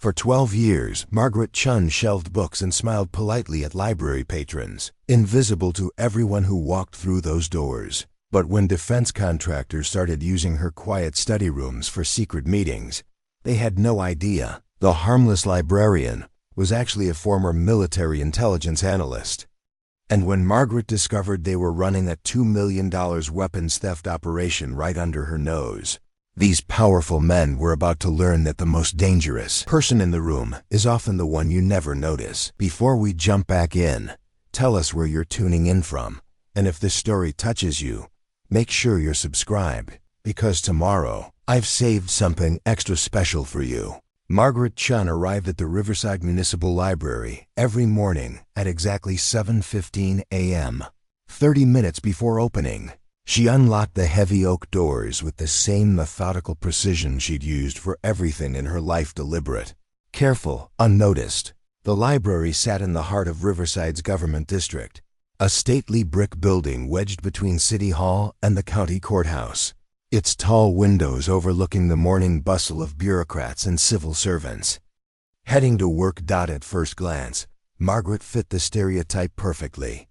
For 12 years, Margaret Chen shelved books and smiled politely at library patrons, invisible to everyone who walked through those doors. But when defense contractors started using her quiet study rooms for secret meetings, they had no idea the harmless librarian was actually a former military intelligence analyst. And when Margaret discovered they were running a $2 million weapons theft operation right under her nose, these powerful men were about to learn that the most dangerous person in the room is often the one you never notice. Before we jump back in, tell us where you're tuning in from, and if this story touches you, make sure you're subscribed, because tomorrow, I've saved something extra special for you. Margaret Chen arrived at the Riverside Municipal Library every morning at exactly 7:15 a.m., 30 minutes before opening. She unlocked the heavy oak doors with the same methodical precision she'd used for everything in her life. Deliberate, careful, unnoticed. The library sat in the heart of Riverside's government district, a stately brick building wedged between City Hall and the county courthouse, its tall windows overlooking the morning bustle of bureaucrats and civil servants. Heading to work. At first glance, Margaret fit the stereotype perfectly.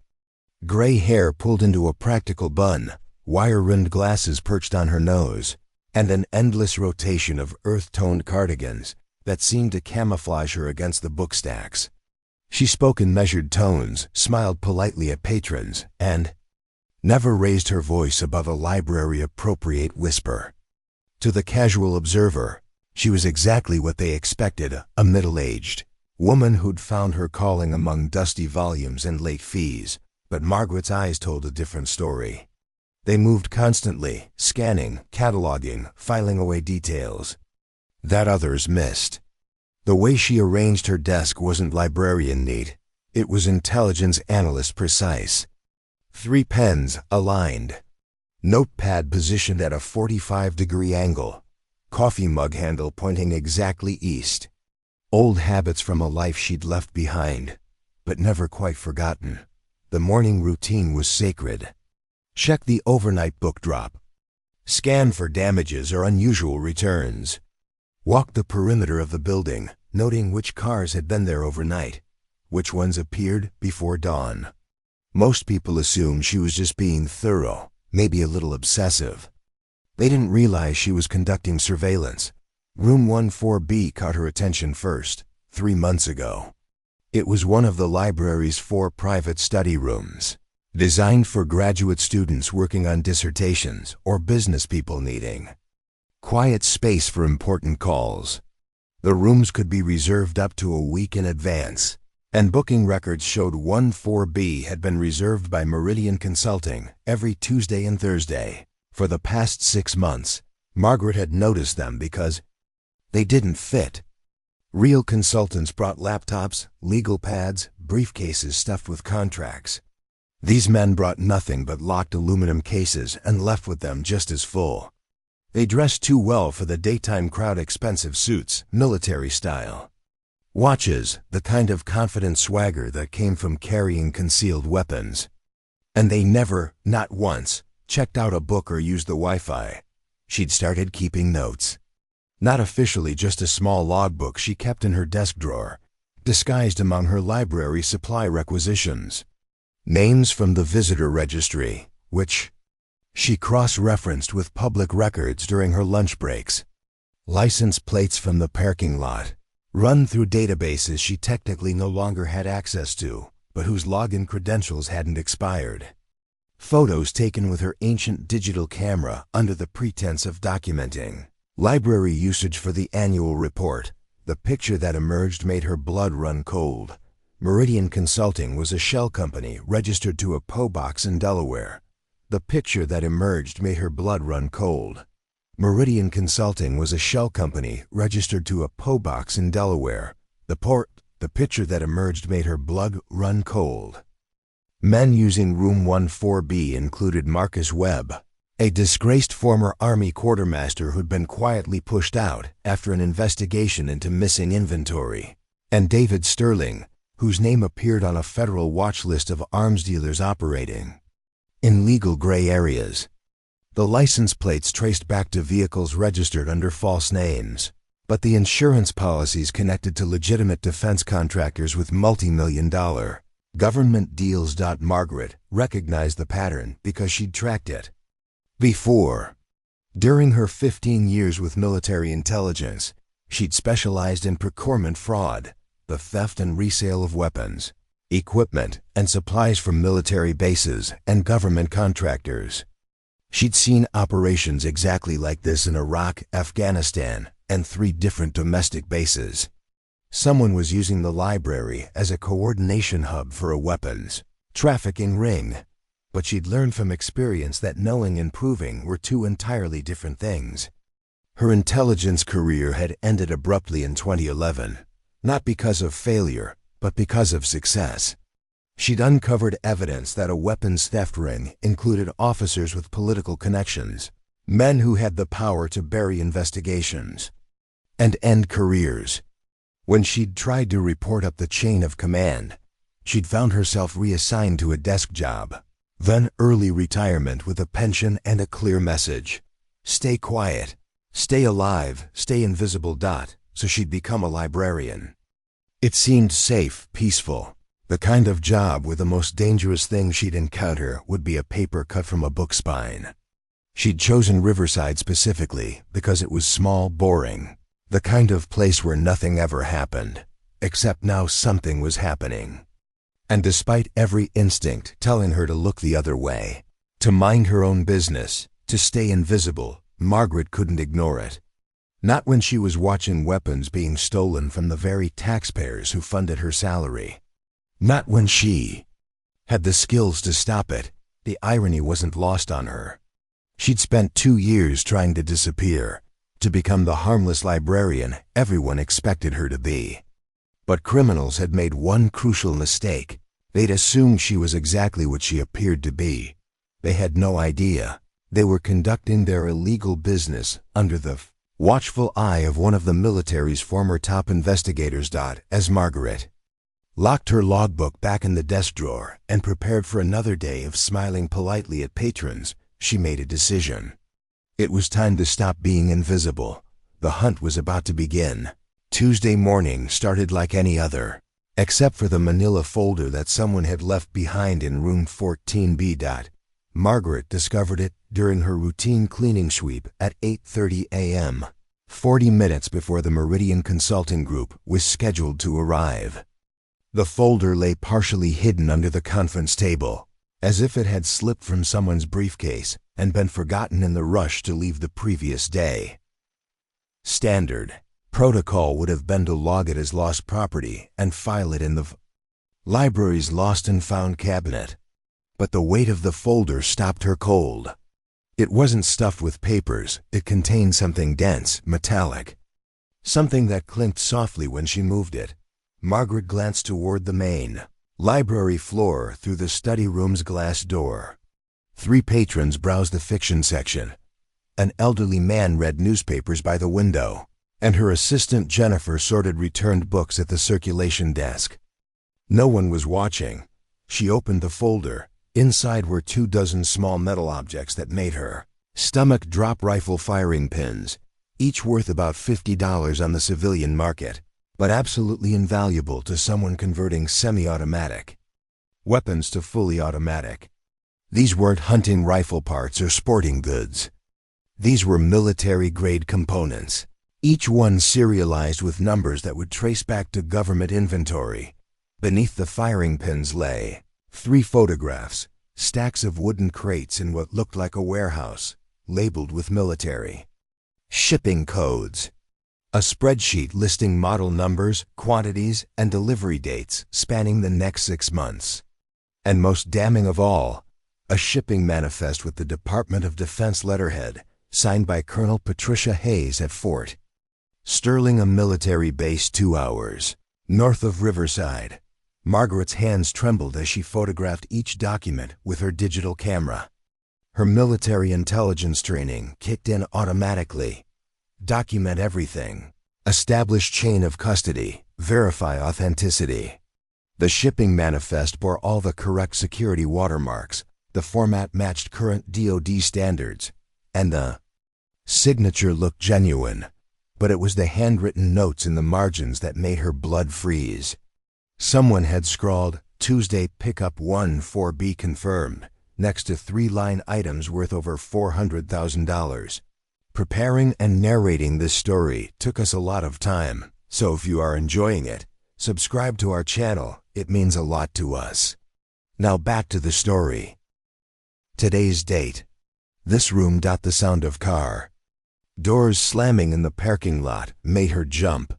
Gray hair pulled into a practical bun, wire-rimmed glasses perched on her nose, and an endless rotation of earth-toned cardigans that seemed to camouflage her against the book stacks. She spoke in measured tones, smiled politely at patrons, and never raised her voice above a library-appropriate whisper. To the casual observer, she was exactly what they expected, a middle-aged woman who'd found her calling among dusty volumes and late fees. But Margaret's eyes told a different story. They moved constantly, scanning, cataloging, filing away details that others missed. The way she arranged her desk wasn't librarian neat. It was intelligence analyst precise. 3 pens aligned, notepad positioned at a 45-degree angle, coffee mug handle pointing exactly east. Old habits from a life she'd left behind, but never quite forgotten. The morning routine was sacred. Check the overnight book drop. Scan for damages or unusual returns. Walk the perimeter of the building, noting which cars had been there overnight, which ones appeared before dawn. Most people assumed she was just being thorough, maybe a little obsessive. They didn't realize she was conducting surveillance. Room 14B caught her attention first, 3 months ago. It was one of the library's 4 private study rooms, designed for graduate students working on dissertations or business people needing quiet space for important calls. The rooms could be reserved up to a week in advance, and booking records showed 14B had been reserved by Meridian Consulting every Tuesday and Thursday. For the past 6 months, Margaret had noticed them because they didn't fit. Real consultants brought laptops, legal pads, briefcases stuffed with contracts. These men brought nothing but locked aluminum cases and left with them just as full. They dressed too well for the daytime crowd. Expensive suits, military style. Watches, the kind of confident swagger that came from carrying concealed weapons. And they never, not once, checked out a book or used the Wi-Fi. She'd started keeping notes. Not officially, just a small logbook she kept in her desk drawer, disguised among her library supply requisitions. Names from the visitor registry, which she cross-referenced with public records during her lunch breaks. License plates from the parking lot, run through databases she technically no longer had access to, but whose login credentials hadn't expired. Photos taken with her ancient digital camera under the pretense of documenting library usage for the annual report. The picture that emerged made her blood run cold. Meridian Consulting was a shell company registered to a PO box in Delaware. The picture that emerged made her blood run cold. Meridian Consulting was a shell company registered to a PO box in Delaware. The picture that emerged made her blood run cold. Men using room 14B included Marcus Webb, a disgraced former Army quartermaster who'd been quietly pushed out after an investigation into missing inventory, and David Sterling, whose name appeared on a federal watch list of arms dealers operating in legal gray areas. The license plates traced back to vehicles registered under false names. but the insurance policies connected to legitimate defense contractors with multi-million-dollar government deals. Margaret recognized the pattern because she'd tracked it before. During her 15 years with military intelligence, she'd specialized in procurement fraud, the theft and resale of weapons, equipment, and supplies from military bases and government contractors. She'd seen operations exactly like this in Iraq, Afghanistan, and 3 different domestic bases. Someone was using the library as a coordination hub for a weapons trafficking ring, but she'd learned from experience that knowing and proving were 2 entirely different things. Her intelligence career had ended abruptly in 2011, not because of failure, but because of success. She'd uncovered evidence that a weapons theft ring included officers with political connections, men who had the power to bury investigations and end careers. When she'd tried to report up the chain of command, she'd found herself reassigned to a desk job, then early retirement with a pension and a clear message: stay quiet, stay alive, stay invisible. So she'd become a librarian. It seemed safe, peaceful, the kind of job where the most dangerous thing she'd encounter would be a paper cut from a book spine. She'd chosen Riverside specifically because it was small, boring, the kind of place where nothing ever happened, except now something was happening. And despite every instinct telling her to look the other way, to mind her own business, to stay invisible, Margaret couldn't ignore it. Not when she was watching weapons being stolen from the very taxpayers who funded her salary. Not when she had the skills to stop it. The irony wasn't lost on her. She'd spent 2 years trying to disappear, to become the harmless librarian everyone expected her to be. But criminals had made one crucial mistake. They'd assumed she was exactly what she appeared to be. They had no idea they were conducting their illegal business under the watchful eye of one of the military's former top investigators. As Margaret locked her logbook back in the desk drawer and prepared for another day of smiling politely at patrons, she made a decision. It was time to stop being invisible. The hunt was about to begin. Tuesday morning started like any other, except for the manila folder that someone had left behind in room 14B. Margaret discovered it during her routine cleaning sweep at 8:30 a.m., 40 minutes before the Meridian Consulting Group was scheduled to arrive. The folder lay partially hidden under the conference table, as if it had slipped from someone's briefcase and been forgotten in the rush to leave the previous day. Standard protocol would have been to log it as lost property and file it in the library's lost and found cabinet. But the weight of the folder stopped her cold. It wasn't stuffed with papers. It contained something dense, metallic, something that clinked softly when she moved it. Margaret glanced toward the main library floor through the study room's glass door. 3 patrons browsed the fiction section. An elderly man read newspapers by the window, and her assistant Jennifer sorted returned books at the circulation desk. No one was watching. She opened the folder. Inside were 24 small metal objects that made her stomach drop: rifle firing pins, each worth about $50 on the civilian market, but absolutely invaluable to someone converting semi-automatic weapons to fully automatic. These weren't hunting rifle parts or sporting goods. These were military-grade components, each one serialized with numbers that would trace back to government inventory. Beneath the firing pins lay 3 photographs, stacks of wooden crates in what looked like a warehouse, labeled with military shipping codes. A spreadsheet listing model numbers, quantities, and delivery dates spanning the next 6 months. And most damning of all, a shipping manifest with the Department of Defense letterhead, signed by Colonel Patricia Hayes at Fort Sterling, a military base 2 hours north of Riverside. Margaret's hands trembled as she photographed each document with her digital camera. Her military intelligence training kicked in automatically. Document everything. Establish chain of custody. Verify authenticity. The shipping manifest bore all the correct security watermarks. The format matched current DoD standards, and the signature looked genuine. but it was the handwritten notes in the margins that made her blood freeze. Someone had scrawled, "Tuesday pickup 1-4B confirmed," next to 3-line items worth over $400,000. Preparing and narrating this story took us a lot of time, so if you are enjoying it, subscribe to our channel. It means a lot to us. Now back to the story. Today's date. This room. The sound of car doors slamming in the parking lot made her jump.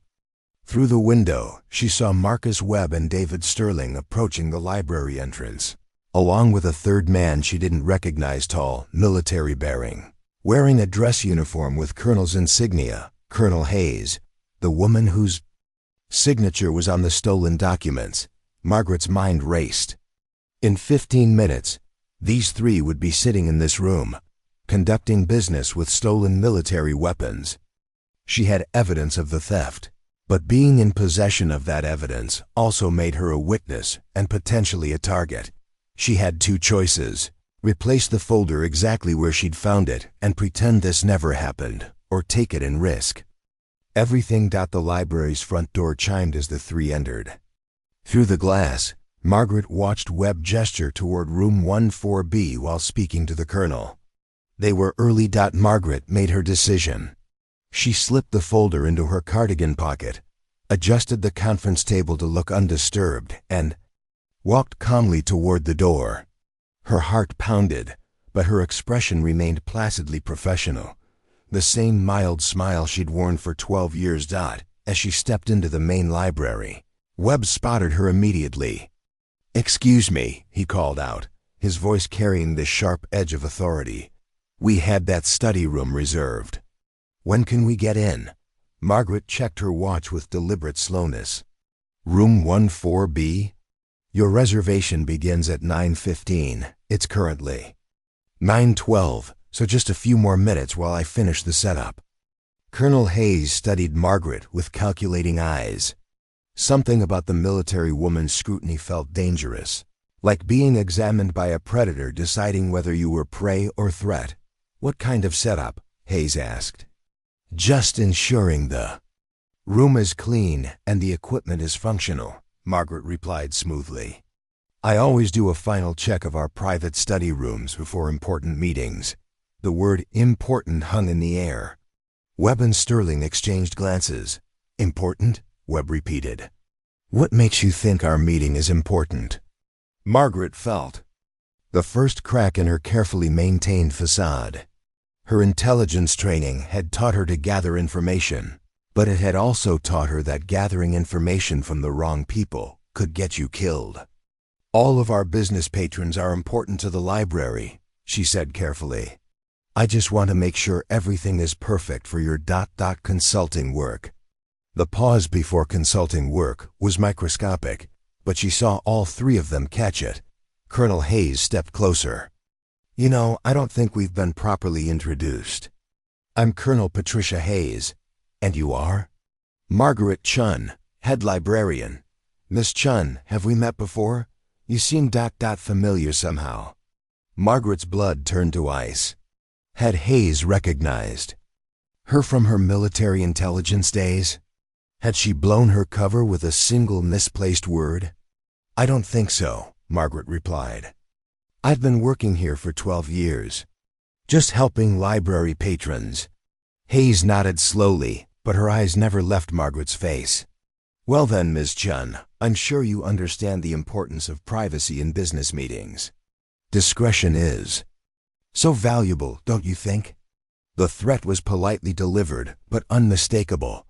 Through the window, she saw Marcus Webb and David Sterling approaching the library entrance, along with a third man she didn't recognize, tall, military-bearing, wearing a dress uniform with colonel's insignia, Colonel Hayes, the woman whose signature was on the stolen documents. Margaret's mind raced. In 15 minutes, these three would be sitting in this room, conducting business with stolen military weapons. She had evidence of the theft, but being in possession of that evidence also made her a witness and potentially a target. She had two choices: replace the folder exactly where she'd found it and pretend this never happened, or take it and risk everything. The library's front door chimed as the three entered. Through the glass, Margaret watched Webb gesture toward room 14B while speaking to the colonel. They were early. Margaret made her decision. She slipped the folder into her cardigan pocket, adjusted the conference table to look undisturbed, and walked calmly toward the door. Her heart pounded, but her expression remained placidly professional, the same mild smile she'd worn for 12 years. As she stepped into the main library, Webb spotted her immediately. "Excuse me," he called out, his voice carrying the sharp edge of authority. "We had that study room reserved. When can we get in?" Margaret checked her watch with deliberate slowness. "Room 14B? Your reservation begins at 9:15. It's currently 9:12, so just a few more minutes while I finish the setup." Colonel Hayes studied Margaret with calculating eyes. Something about the military woman's scrutiny felt dangerous, like being examined by a predator deciding whether you were prey or threat. "What kind of setup?" Hayes asked. "Just ensuring the room is clean and the equipment is functional," Margaret replied smoothly. "I always do a final check of our private study rooms before important meetings." The word "important" hung in the air. Webb and Sterling exchanged glances. "Important?" Webb repeated. "What makes you think our meeting is important?" Margaret felt the first crack in her carefully maintained facade. Her intelligence training had taught her to gather information, but it had also taught her that gathering information from the wrong people could get you killed. "All of our business patrons are important to the library," she said carefully. "I just want to make sure everything is perfect for your consulting work." The pause before consulting work was microscopic, but she saw all three of them catch it. Colonel Hayes stepped closer. "You know, I don't think we've been properly introduced. I'm Colonel Patricia Hayes. And you are?" "Margaret Chen, head librarian." "Miss Chen, have we met before? You seem familiar somehow." Margaret's blood turned to ice. Had Hayes recognized her from her military intelligence days? Had she blown her cover with a single misplaced word? "I don't think so," Margaret replied. "I've been working here for 12 years, just helping library patrons." Hayes nodded slowly, but her eyes never left Margaret's face. "Well then, Ms. Chen, I'm sure you understand the importance of privacy in business meetings. Discretion is so valuable, don't you think?" The threat was politely delivered, but unmistakable.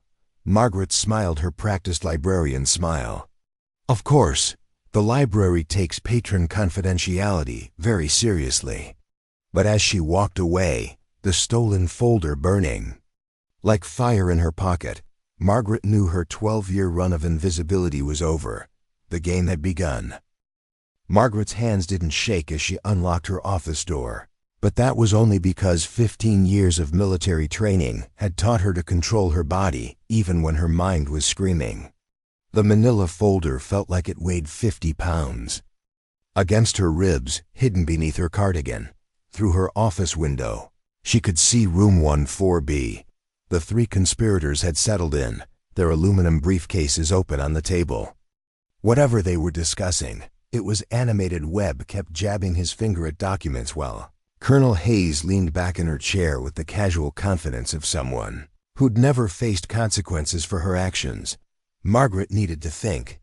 Margaret smiled her practiced librarian smile. "Of course, the library takes patron confidentiality very seriously." But as she walked away, the stolen folder burning like fire in her pocket, Margaret knew her 12-year run of invisibility was over. The game had begun. Margaret's hands didn't shake as she unlocked her office door, but that was only because 15 years of military training had taught her to control her body even when her mind was screaming. The manila folder felt like it weighed 50 pounds. Against her ribs, hidden beneath her cardigan, through her office window, she could see room 14B. The three conspirators had settled in, their aluminum briefcases open on the table. Whatever they were discussing, it was animated. Webb kept jabbing his finger at documents while Colonel Hayes leaned back in her chair with the casual confidence of someone who'd never faced consequences for her actions. Margaret needed to think.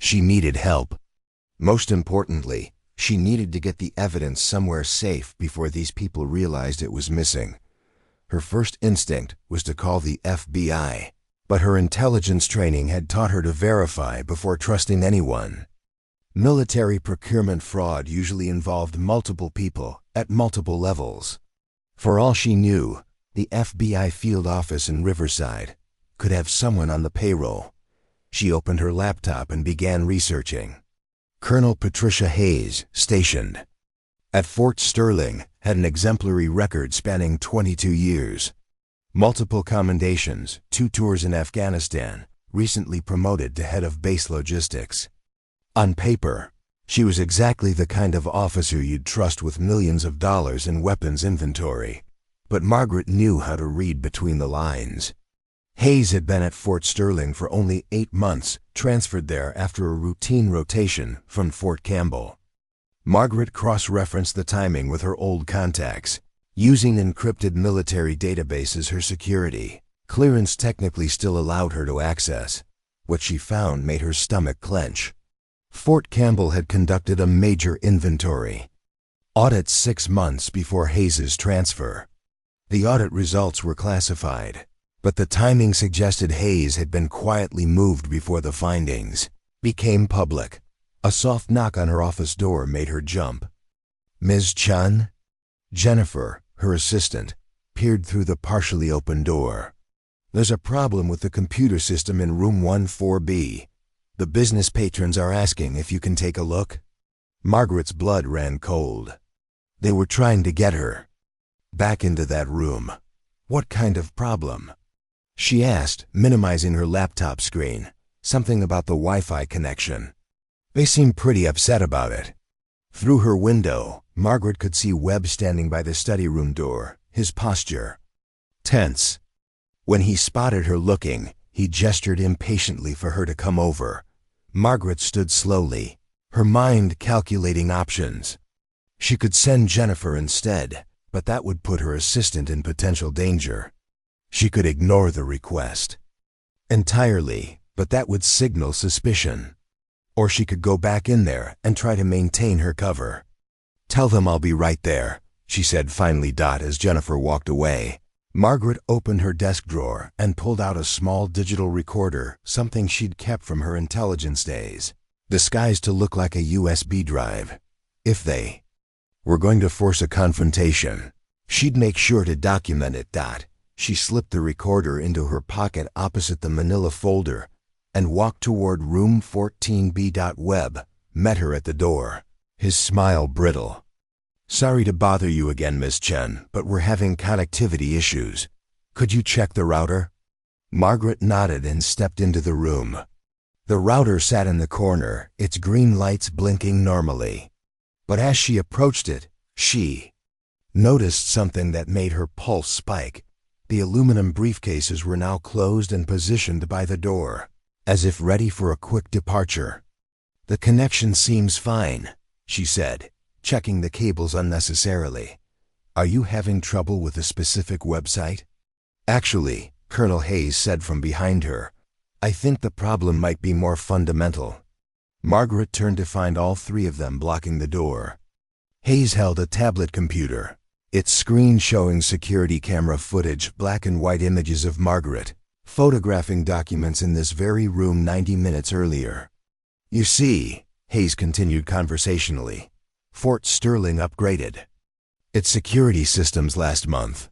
She needed help. Most importantly, she needed to get the evidence somewhere safe before these people realized it was missing. Her first instinct was to call the FBI, but her intelligence training had taught her to verify before trusting anyone. Military procurement fraud usually involved multiple people at multiple levels. For all she knew, the FBI field office in Riverside could have someone on the payroll. She opened her laptop and began researching. Colonel Patricia Hayes, stationed at Fort Sterling, had an exemplary record spanning 22 years. Multiple commendations, 2 tours in Afghanistan, recently promoted to head of base logistics. On paper, she was exactly the kind of officer you'd trust with millions of dollars in weapons inventory. But Margaret knew how to read between the lines. Hayes had been at Fort Sterling for only 8 months, transferred there after a routine rotation from Fort Campbell. Margaret cross-referenced the timing with her old contacts. Using encrypted military databases, her security clearance technically still allowed her to access. What she found made her stomach clench. Fort Campbell had conducted a major inventory audit 6 months before Hayes's transfer. The audit results were classified, but the timing suggested Hayes had been quietly moved before the findings became public. A soft knock on her office door made her jump. "Ms. Chen?" Jennifer, her assistant, peered through the partially open door. "There's a problem with the computer system in room 14B. The business patrons are asking if you can take a look." Margaret's blood ran cold. They were trying to get her back into that room. What kind of problem? She asked, minimizing her laptop screen. Something about the Wi-Fi connection. They seemed pretty upset about it. Through her window, Margaret could see Webb standing by the study room door, his posture tense. When he spotted her looking, he gestured impatiently for her to come over. Margaret stood slowly, her mind calculating options. She could send Jennifer instead, but that would put her assistant in potential danger. She could ignore the request entirely, but that would signal suspicion. Or she could go back in there and try to maintain her cover. "Tell them I'll be right there," she said finally. As Jennifer walked away, Margaret opened her desk drawer and pulled out a small digital recorder, something she'd kept from her intelligence days, disguised to look like a USB drive. If they were going to force a confrontation, she'd make sure to document it. She slipped the recorder into her pocket opposite the manila folder and walked toward room 14B. Webb met her at the door, his smile brittle. "Sorry to bother you again, Miss Chen, but we're having connectivity issues. Could you check the router?" Margaret nodded and stepped into the room. The router sat in the corner, its green lights blinking normally. But as she approached it, she noticed something that made her pulse spike. The aluminum briefcases were now closed and positioned by the door, as if ready for a quick departure. "The connection seems fine," she said, checking the cables unnecessarily. "Are you having trouble with a specific website?" "Actually," Colonel Hayes said from behind her, "I think the problem might be more fundamental." Margaret turned to find all 3 of them blocking the door. Hayes held a tablet computer, its screen showing security camera footage, black and white images of Margaret photographing documents in this very room 90 minutes earlier. "You see," Hayes continued conversationally, "Fort Sterling upgraded its security systems last month.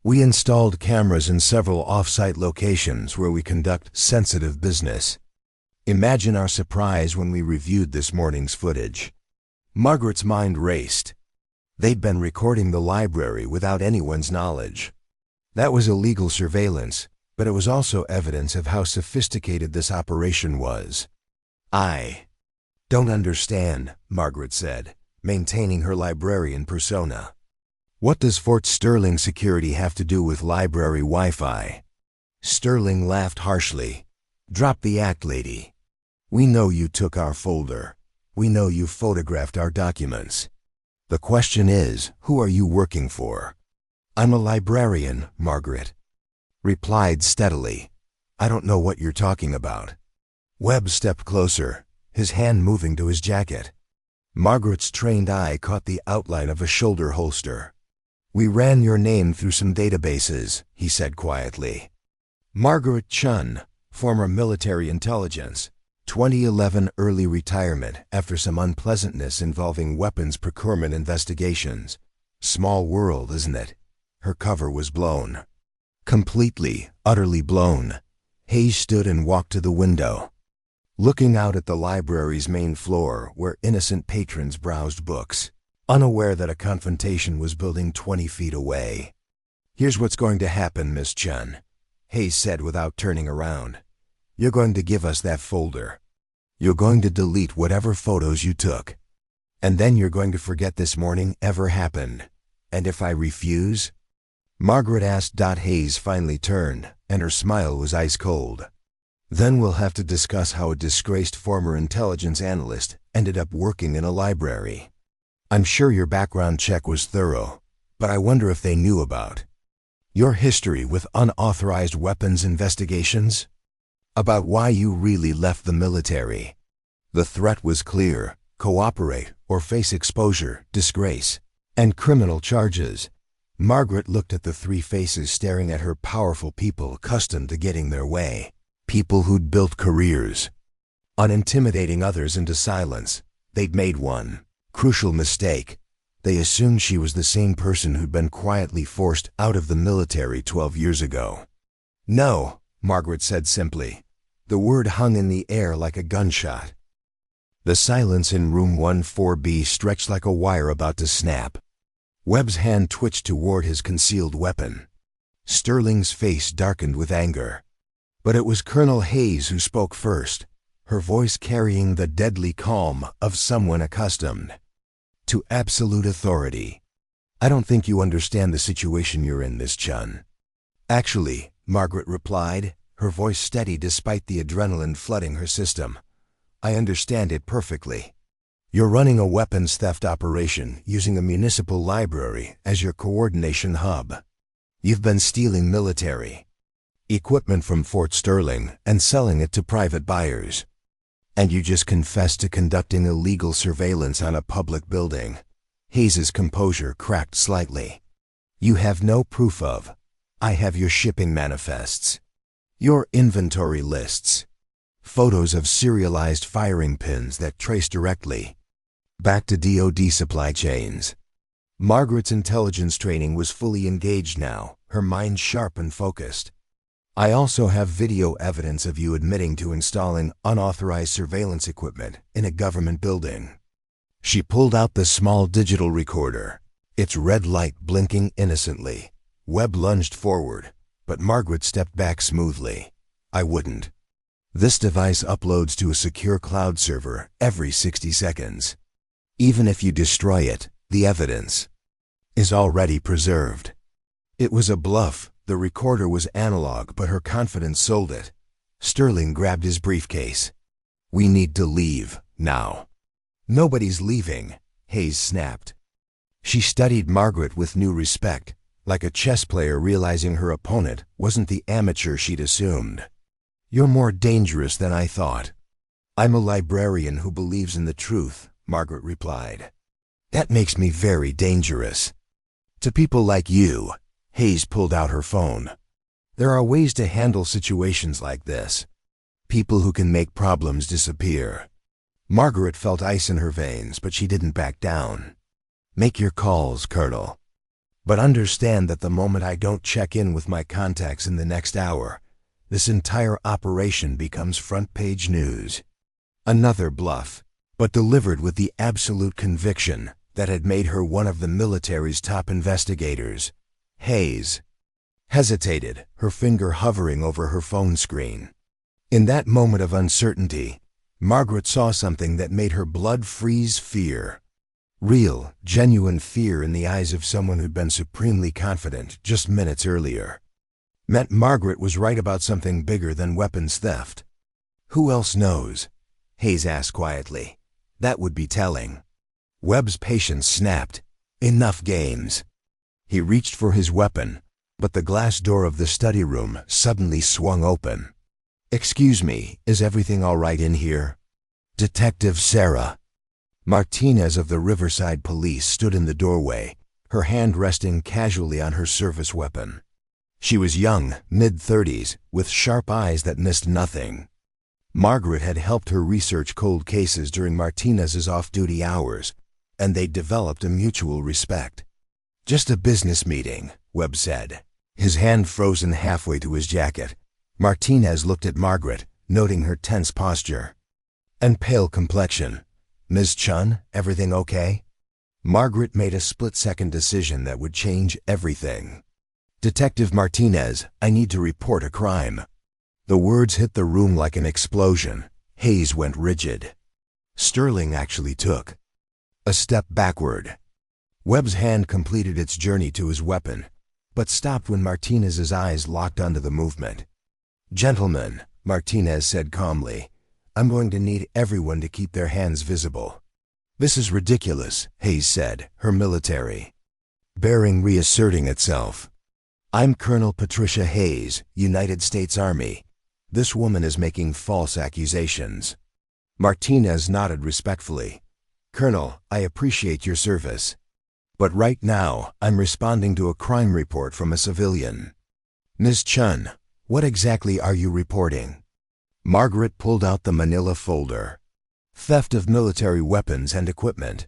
We installed cameras in several off-site locations where we conduct sensitive business. Imagine our surprise when we reviewed this morning's footage." Margaret's mind raced. They'd been recording the library without anyone's knowledge. That was illegal surveillance, but it was also evidence of how sophisticated this operation was. "I don't understand," Margaret said, maintaining her librarian persona. What does Fort Sterling security have to do with library Wi-Fi? Sterling laughed harshly. Drop the act, lady. We know you took our folder. We know you photographed our documents. The question is, who are you working for? I'm a librarian, Margaret replied steadily. I don't know what you're talking about. Webb stepped closer, his hand moving to his jacket. Margaret's trained eye caught the outline of a shoulder holster. We ran your name through some databases, he said quietly. Margaret Chen, former military intelligence, 2011 early retirement after some unpleasantness involving weapons procurement investigations. Small world, isn't it? Her cover was blown. Completely, utterly blown. Hayes stood and walked to the window, looking out at the library's main floor where innocent patrons browsed books, unaware that a confrontation was building 20 feet away. Here's what's going to happen, Miss Chen, Hayes said without turning around. You're going to give us that folder. You're going to delete whatever photos you took. And then you're going to forget this morning ever happened. And if I refuse? Margaret asked. Hayes finally turned, and her smile was ice cold. Then we'll have to discuss how a disgraced former intelligence analyst ended up working in a library. I'm sure your background check was thorough, but I wonder if they knew about your history with unauthorized weapons investigations? About why you really left the military. The threat was clear: cooperate or face exposure, disgrace, and criminal charges. Margaret looked at the three faces staring at her. Powerful people accustomed to getting their way. People who'd built careers on intimidating others into silence. They'd made one crucial mistake. They assumed she was the same person who'd been quietly forced out of the military 12 years ago. No, Margaret said simply. The word hung in the air like a gunshot. The silence in room 14B stretched like a wire about to snap. Webb's hand twitched toward his concealed weapon. Sterling's face darkened with anger. But it was Colonel Hayes who spoke first, her voice carrying the deadly calm of someone accustomed to absolute authority. I don't think you understand the situation you're in, Miss Chen. Actually, Margaret replied, her voice steady despite the adrenaline flooding her system. I understand it perfectly. You're running a weapons theft operation using a municipal library as your coordination hub. You've been stealing military equipment from Fort Sterling and selling it to private buyers. And you just confessed to conducting illegal surveillance on a public building. Hayes's composure cracked slightly. You have no proof of. I have your shipping manifests, your inventory lists, photos of serialized firing pins that trace directly back to DoD supply chains. Margaret's intelligence training was fully engaged now, her mind sharp and focused. I also have video evidence of you admitting to installing unauthorized surveillance equipment in a government building. She pulled out the small digital recorder, its red light blinking innocently. Webb lunged forward, but Margaret stepped back smoothly. I wouldn't. This device uploads to a secure cloud server every 60 seconds. Even if you destroy it, the evidence is already preserved. It was a bluff. The recorder was analog, but her confidence sold it. Sterling grabbed his briefcase. We need to leave, now. Nobody's leaving, Hayes snapped. She studied Margaret with new respect, like a chess player realizing her opponent wasn't the amateur she'd assumed. You're more dangerous than I thought. I'm a librarian who believes in the truth, Margaret replied. That makes me very dangerous. To people like you. Hayes pulled out her phone. There are ways to handle situations like this. People who can make problems disappear. Margaret felt ice in her veins, but she didn't back down. Make your calls, Colonel. But understand that the moment I don't check in with my contacts in the next hour, this entire operation becomes front-page news. Another bluff, but delivered with the absolute conviction that had made her one of the military's top investigators. Hayes hesitated, her finger hovering over her phone screen. In that moment of uncertainty, Margaret saw something that made her blood freeze. Fear. Real, genuine fear in the eyes of someone who'd been supremely confident just minutes earlier. Meant Margaret was right about something bigger than weapons theft. "Who else knows?" Hayes asked quietly. That would be telling. Webb's patience snapped. Enough games. He reached for his weapon, but the glass door of the study room suddenly swung open. "Excuse me, is everything all right in here?" "Detective Sarah." Martinez of the Riverside Police stood in the doorway, her hand resting casually on her service weapon. She was young, mid-30s, with sharp eyes that missed nothing. Margaret had helped her research cold cases during Martinez's off-duty hours, and they'd developed a mutual respect. "Just a business meeting," Webb said, his hand frozen halfway to his jacket. Martinez looked at Margaret, noting her tense posture and pale complexion. "Ms. Chen, everything okay?" Margaret made a split-second decision that would change everything. "Detective Martinez, I need to report a crime." The words hit the room like an explosion. Hayes went rigid. Sterling actually took a step backward. Webb's hand completed its journey to his weapon, but stopped when Martinez's eyes locked onto the movement. "Gentlemen," Martinez said calmly, "I'm going to need everyone to keep their hands visible." "This is ridiculous," Hayes said, her military bearing reasserting itself. "I'm Colonel Patricia Hayes, United States Army. This woman is making false accusations." Martinez nodded respectfully. "Colonel, I appreciate your service. But right now, I'm responding to a crime report from a civilian." "Ms. Chen, what exactly are you reporting?" Margaret pulled out the manila folder. "Theft of military weapons and equipment,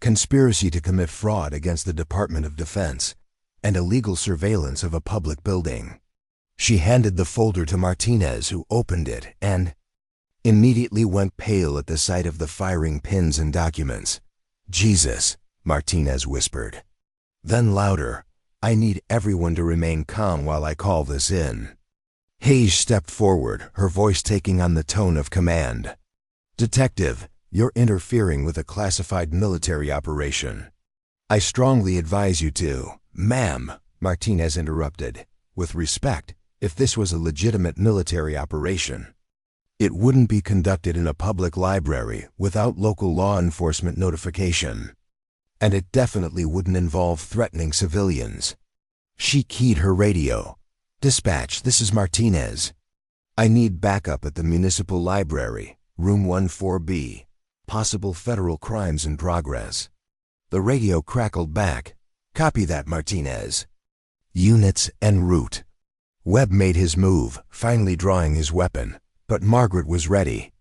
conspiracy to commit fraud against the Department of Defense, and illegal surveillance of a public building." She handed the folder to Martinez, who opened it and immediately went pale at the sight of the firing pins and documents. "Jesus," Martinez whispered. Then louder, "I need everyone to remain calm while I call this in." Hayes stepped forward, her voice taking on the tone of command. "Detective, you're interfering with a classified military operation." "I strongly advise you to." "Ma'am," Martinez interrupted, "with respect, if this was a legitimate military operation, it wouldn't be conducted in a public library without local law enforcement notification. And it definitely wouldn't involve threatening civilians." She keyed her radio. "Dispatch, this is Martinez. I need backup at the Municipal Library, room 14B. Possible federal crimes in progress." The radio crackled back. "Copy that, Martinez." Units en route. Webb made his move, finally drawing his weapon, but Margaret was ready.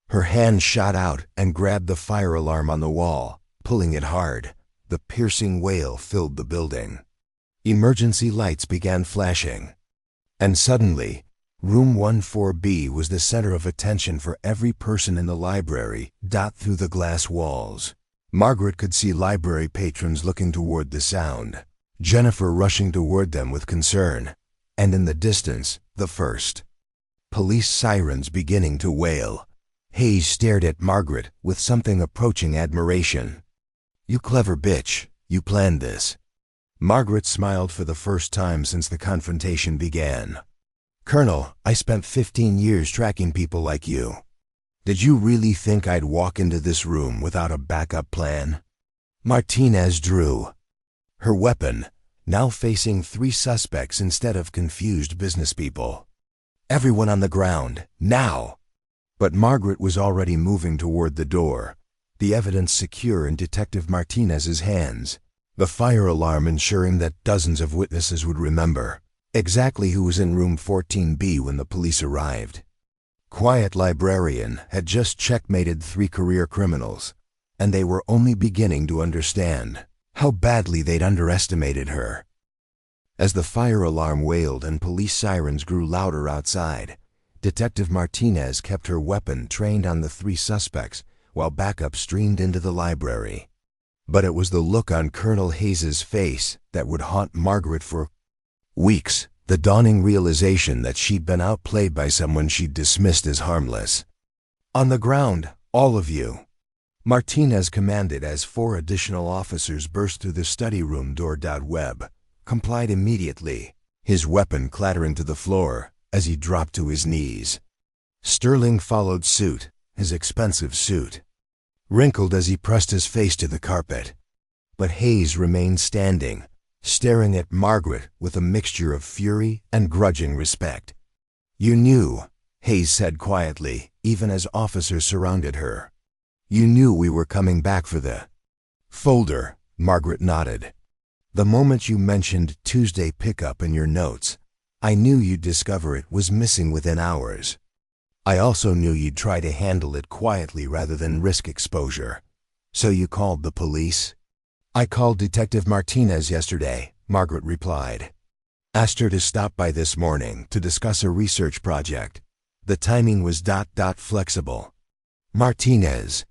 Her hand shot out and grabbed the fire alarm on the wall, pulling it hard. The piercing wail filled the building. Emergency lights began flashing. And suddenly, room 14B was the center of attention for every person in the library, through the glass walls. Margaret could see library patrons looking toward the sound, Jennifer rushing toward them with concern, and in the distance, the first police sirens beginning to wail. Hayes stared at Margaret with something approaching admiration. "You clever bitch, you planned this." Margaret smiled for the first time since the confrontation began. "Colonel, I spent 15 years tracking people like you. Did you really think I'd walk into this room without a backup plan?" Martinez drew her weapon, now facing 3 suspects instead of confused business people. "Everyone on the ground, now!" But Margaret was already moving toward the door, the evidence secure in Detective Martinez's hands, the fire alarm ensuring that dozens of witnesses would remember exactly who was in room 14B when the police arrived. Quiet Librarian had just checkmated 3 career criminals, and they were only beginning to understand how badly they'd underestimated her. As the fire alarm wailed and police sirens grew louder outside, Detective Martinez kept her weapon trained on the 3 suspects while backup streamed into the library. But it was the look on Colonel Hayes's face that would haunt Margaret for weeks, the dawning realization that she'd been outplayed by someone she'd dismissed as harmless. "On the ground, all of you." Martinez commanded as 4 additional officers burst through the study room door. Webb complied immediately, his weapon clattering to the floor as he dropped to his knees. Sterling followed suit, his expensive suit wrinkled as he pressed his face to the carpet. But Hayes remained standing, staring at Margaret with a mixture of fury and grudging respect. "You knew," Hayes said quietly, even as officers surrounded her. "You knew we were coming back for the folder." Margaret nodded. "The moment you mentioned Tuesday pickup in your notes, I knew you'd discover it was missing within hours. I also knew you'd try to handle it quietly rather than risk exposure. So you called the police?" "I called Detective Martinez yesterday," Margaret replied. "Asked her to stop by this morning to discuss a research project. The timing was flexible." Martinez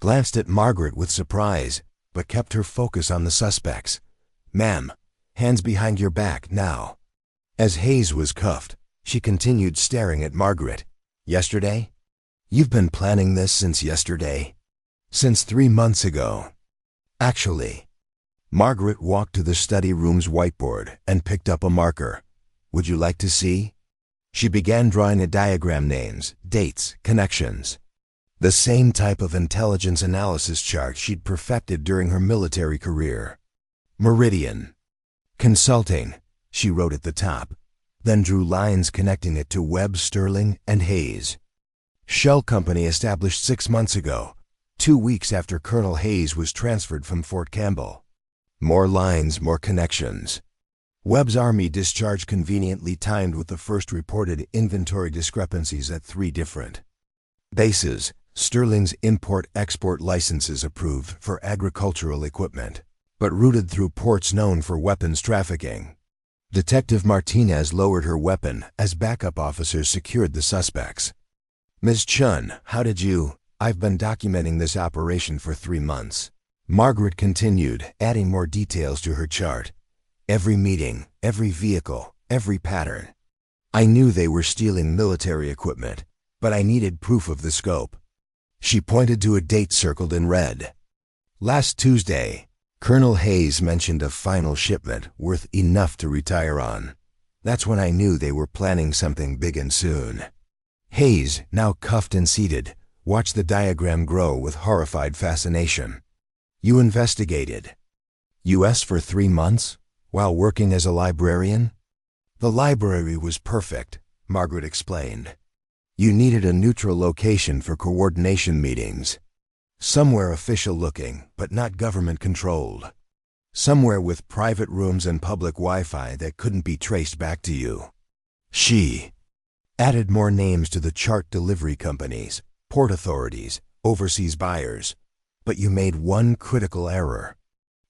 glanced at Margaret with surprise, but kept her focus on the suspects. "Ma'am, hands behind your back now." As Hayes was cuffed, she continued staring at Margaret. "Yesterday? You've been planning this since yesterday?" "Since 3 months ago, actually." Margaret walked to the study room's whiteboard and picked up a marker. "Would you like to see?" She began drawing a diagram: names, dates, connections. The same type of intelligence analysis chart she'd perfected during her military career. "Meridian. Consulting," she wrote at the top, then drew lines connecting it to Webb, Sterling, and Hayes. "Shell Company established 6 months ago, 2 weeks after Colonel Hayes was transferred from Fort Campbell." More lines, more connections. Webb's army discharge conveniently timed with the first reported inventory discrepancies at 3 different bases. Sterling's import-export licenses approved for agricultural equipment, but routed through ports known for weapons trafficking. Detective Martinez lowered her weapon as backup officers secured the suspects. "Ms. Chen, how did you—" "I've been documenting this operation for 3 months." Margaret continued, adding more details to her chart. "Every meeting, every vehicle, every pattern. I knew they were stealing military equipment, but I needed proof of the scope." She pointed to a date circled in red. "Last Tuesday, Colonel Hayes mentioned a final shipment worth enough to retire on. That's when I knew they were planning something big and soon." Hayes, now cuffed and seated, watched the diagram grow with horrified fascination. "You investigated U.S. for 3 months while working as a librarian?" "The library was perfect," Margaret explained. "You needed a neutral location for coordination meetings. Somewhere official-looking, but not government-controlled. Somewhere with private rooms and public Wi-Fi that couldn't be traced back to you." She added more names to the chart: delivery companies, port authorities, overseas buyers. "But you made one critical error.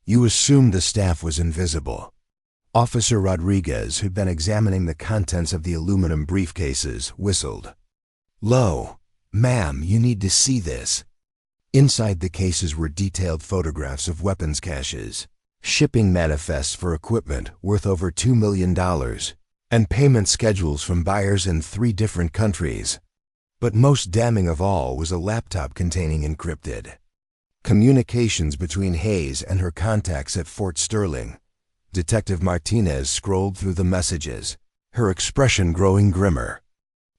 You assumed the staff was invisible." Officer Rodriguez, who'd been examining the contents of the aluminum briefcases, whistled. "Lo, ma'am, you need to see this." Inside the cases were detailed photographs of weapons caches, shipping manifests for equipment worth over $2 million, and payment schedules from buyers in 3 different countries. But most damning of all was a laptop containing encrypted communications between Hayes and her contacts at Fort Sterling. Detective Martinez scrolled through the messages, her expression growing grimmer.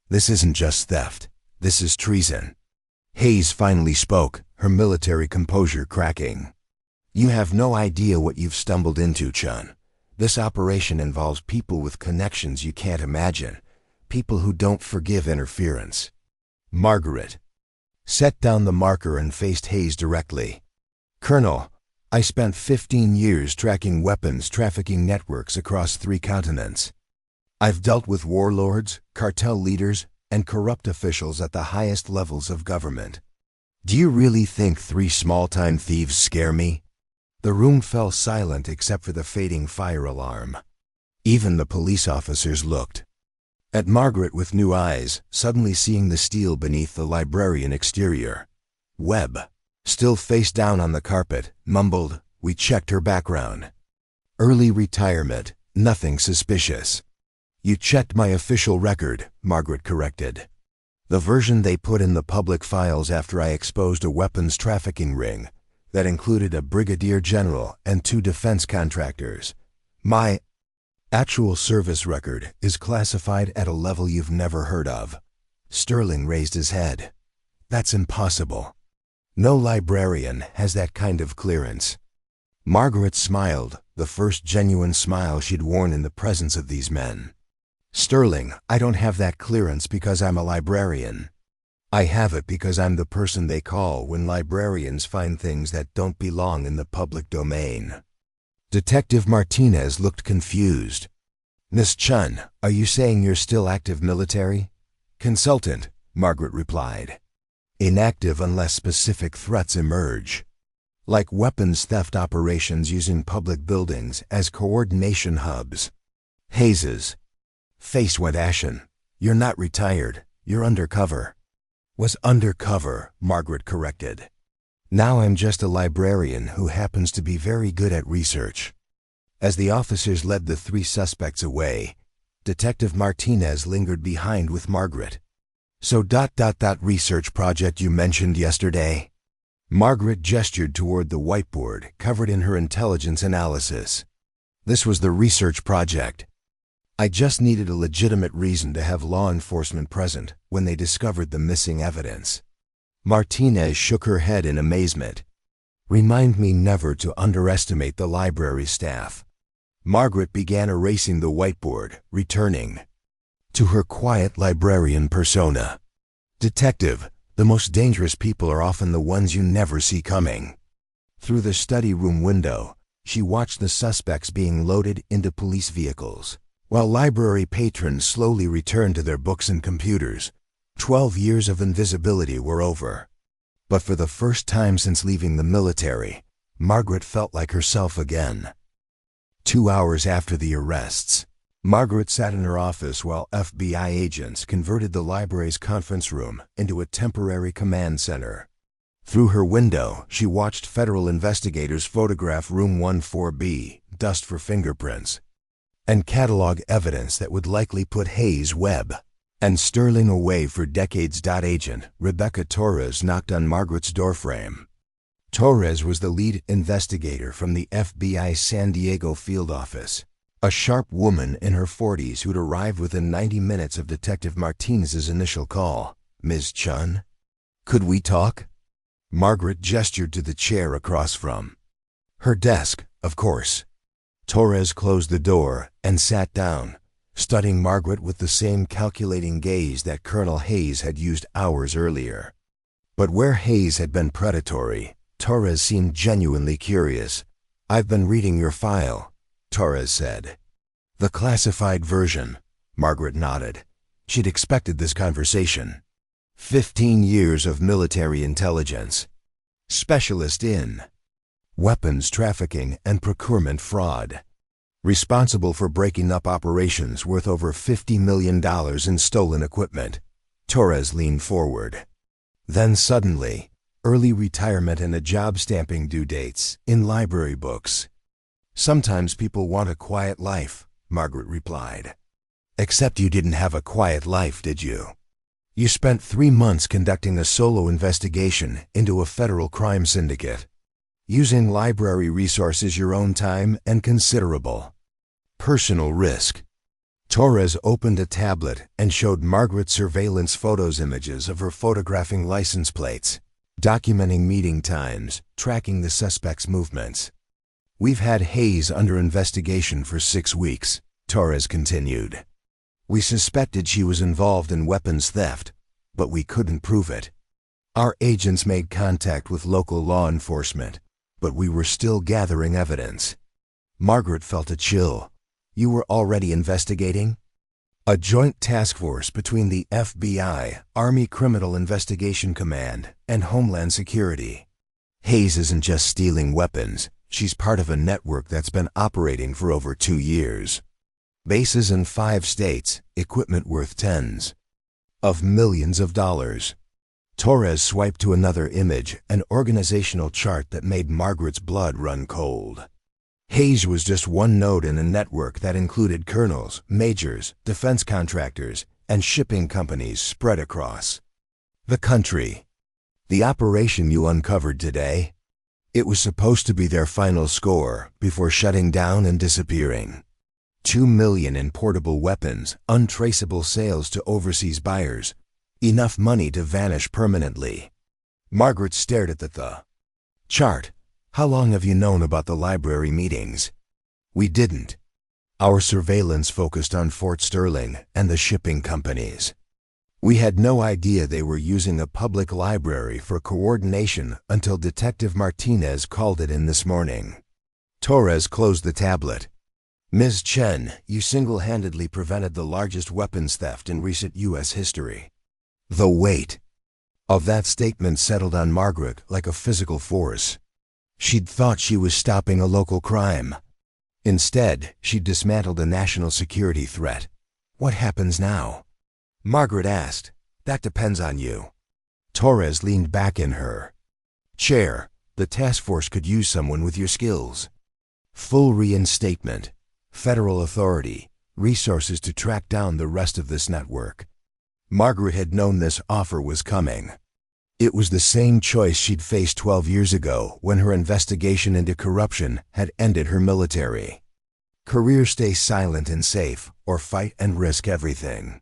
"This isn't just theft. This is treason." Hayes finally spoke, her military composure cracking. "You have no idea what you've stumbled into, Chen. This operation involves people with connections you can't imagine, people who don't forgive interference." Margaret set down the marker and faced Hayes directly. "Colonel, I spent 15 years tracking weapons trafficking networks across 3 continents. I've dealt with warlords, cartel leaders, and corrupt officials at the highest levels of government. Do you really think 3 small-time thieves scare me?" The room fell silent except for the fading fire alarm. Even the police officers looked at Margaret with new eyes, suddenly seeing the steel beneath the librarian exterior. Webb, still face down on the carpet, mumbled, "We checked her background. Early retirement, nothing suspicious." "You checked my official record," Margaret corrected. The version they put in the public files after I exposed a weapons trafficking ring that included a brigadier general and 2 defense contractors. My actual service record is classified at a level you've never heard of. Sterling raised his head. That's impossible. No librarian has that kind of clearance. Margaret smiled, the first genuine smile she'd worn in the presence of these men. Sterling, I don't have that clearance because I'm a librarian. I have it because I'm the person they call when librarians find things that don't belong in the public domain. Detective Martinez looked confused. Miss Chen, are you saying you're still active military? Consultant, Margaret replied. Inactive unless specific threats emerge. Like weapons theft operations using public buildings as coordination hubs. Hayes's face went ashen. You're not retired, you're undercover. Was undercover, Margaret corrected. Now I'm just a librarian who happens to be very good at research. As the officers led the 3 suspects away, Detective Martinez lingered behind with Margaret. So research project you mentioned yesterday? Margaret gestured toward the whiteboard covered in her intelligence analysis. This was the research project. I just needed a legitimate reason to have law enforcement present when they discovered the missing evidence. Martinez shook her head in amazement. Remind me never to underestimate the library staff. Margaret began erasing the whiteboard, returning to her quiet librarian persona. Detective, the most dangerous people are often the ones you never see coming. Through the study room window, she watched the suspects being loaded into police vehicles, while library patrons slowly returned to their books and computers. 12 years of invisibility were over. But for the first time since leaving the military, Margaret felt like herself again. 2 hours after the arrests, Margaret sat in her office while FBI agents converted the library's conference room into a temporary command center. Through her window, she watched federal investigators photograph Room 14B, dust for fingerprints, and catalog evidence that would likely put Hayes, Webb, and Sterling away for decades. Agent Rebecca Torres knocked on Margaret's doorframe. Torres was the lead investigator from the FBI San Diego field office, a sharp woman in her 40s who'd arrived within 90 minutes of Detective Martinez's initial call. Ms. Chen? Could we talk? Margaret gestured to the chair across from her desk, of course. Torres closed the door and sat down, studying Margaret with the same calculating gaze that Colonel Hayes had used hours earlier. But where Hayes had been predatory, Torres seemed genuinely curious. I've been reading your file, Torres said. The classified version, Margaret nodded. She'd expected this conversation. 15 years of military intelligence. Specialist in weapons trafficking and procurement fraud. Responsible for breaking up operations worth over $50 million in stolen equipment. Torres leaned forward. Then suddenly, early retirement and a job stamping due dates in library books. Sometimes people want a quiet life, Margaret replied. Except you didn't have a quiet life, did you? You spent 3 months conducting a solo investigation into a federal crime syndicate, using library resources, your own time, and considerable personal risk. Torres opened a tablet and showed Margaret surveillance photos images of her photographing license plates, documenting meeting times, tracking the suspect's movements. We've had Hayes under investigation for 6 weeks, Torres continued. We suspected she was involved in weapons theft, but we couldn't prove it. Our agents made contact with local law enforcement, but we were still gathering evidence. Margaret felt a chill. You were already investigating? A joint task force between the FBI, Army Criminal Investigation Command, and Homeland Security. Hayes isn't just stealing weapons. She's part of a network that's been operating for over 2 years. Bases in 5 states, equipment worth tens of millions of dollars. Torres swiped to another image, an organizational chart that made Margaret's blood run cold. Hayes was just one node in a network that included colonels, majors, defense contractors, and shipping companies spread across the country. The operation you uncovered today, it was supposed to be their final score before shutting down and disappearing. 2 million in portable weapons, untraceable sales to overseas buyers, enough money to vanish permanently. Margaret stared at the chart. How long have you known about the library meetings? We didn't. Our surveillance focused on Fort Sterling and the shipping companies. We had no idea they were using a public library for coordination until Detective Martinez called it in this morning. Torres closed the tablet. Ms. Chen, you single-handedly prevented the largest weapons theft in recent U.S. history. The weight of that statement settled on Margaret like a physical force. She'd thought she was stopping a local crime. Instead, she'd dismantled a national security threat. What happens now? Margaret asked. That depends on you. Torres leaned back in her chair. The task force could use someone with your skills. Full reinstatement, federal authority, resources to track down the rest of this network. Margaret had known this offer was coming. It was the same choice she'd faced 12 years ago when her investigation into corruption had ended her military career. Stay silent and safe, or fight and risk everything.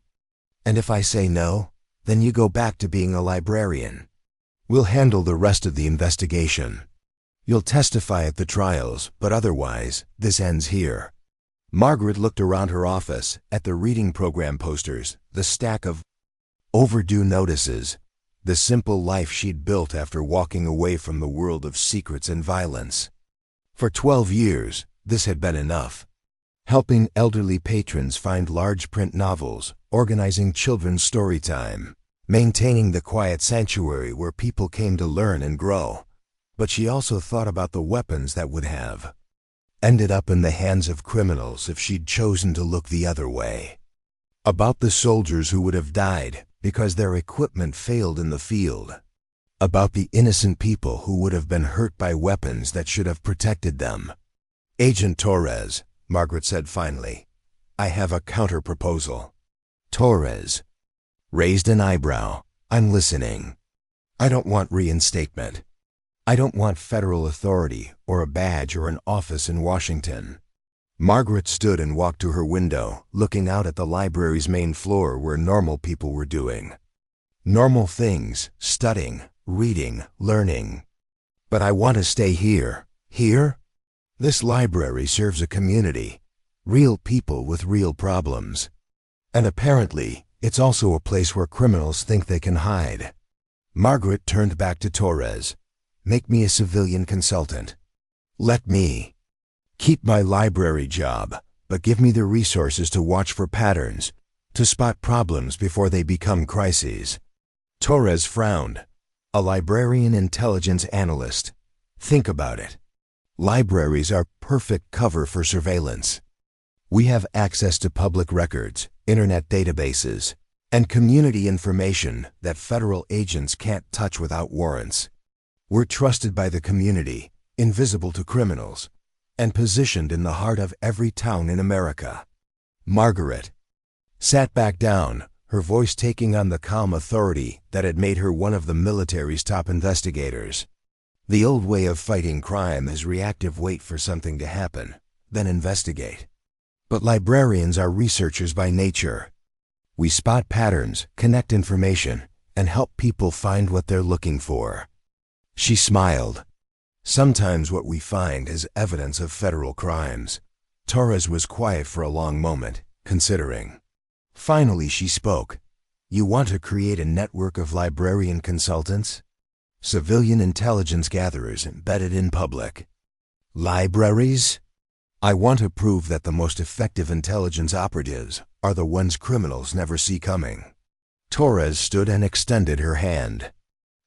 And if I say no, then you go back to being a librarian. We'll handle the rest of the investigation. You'll testify at the trials, but otherwise, this ends here. Margaret looked around her office, at the reading program posters, the stack of overdue notices, the simple life she'd built after walking away from the world of secrets and violence. For 12 years, this had been enough. Helping elderly patrons find large print novels, organizing children's story time, maintaining the quiet sanctuary where people came to learn and grow. But she also thought about the weapons that would have ended up in the hands of criminals if she'd chosen to look the other way. About the soldiers who would have died because their equipment failed in the field. About the innocent people who would have been hurt by weapons that should have protected them. Agent Torres, Margaret said finally, I have a counter-proposal. Torres raised an eyebrow. I'm listening. I don't want reinstatement. I don't want federal authority or a badge or an office in Washington. Margaret stood and walked to her window, looking out at the library's main floor where normal people were doing normal things, studying, reading, learning. But I want to stay here. Here? This library serves a community, real people with real problems. And apparently, it's also a place where criminals think they can hide. Margaret turned back to Torres. Make me a civilian consultant. Let me keep my library job, but give me the resources to watch for patterns, to spot problems before they become crises. Torres frowned. A librarian intelligence analyst. Think about it. Libraries are perfect cover for surveillance. We have access to public records, internet databases, and community information that federal agents can't touch without warrants. We're trusted by the community, invisible to criminals, and positioned in the heart of every town in America. Margaret sat back down, her voice taking on the calm authority that had made her one of the military's top investigators. The old way of fighting crime is reactive: wait for something to happen, then investigate. But librarians are researchers by nature. We spot patterns, connect information, and help people find what they're looking for. She smiled. Sometimes what we find is evidence of federal crimes. Torres was quiet for a long moment, considering. Finally she spoke. You want to create a network of librarian consultants? Civilian intelligence gatherers embedded in public libraries? I want to prove that the most effective intelligence operatives are the ones criminals never see coming. Torres stood and extended her hand.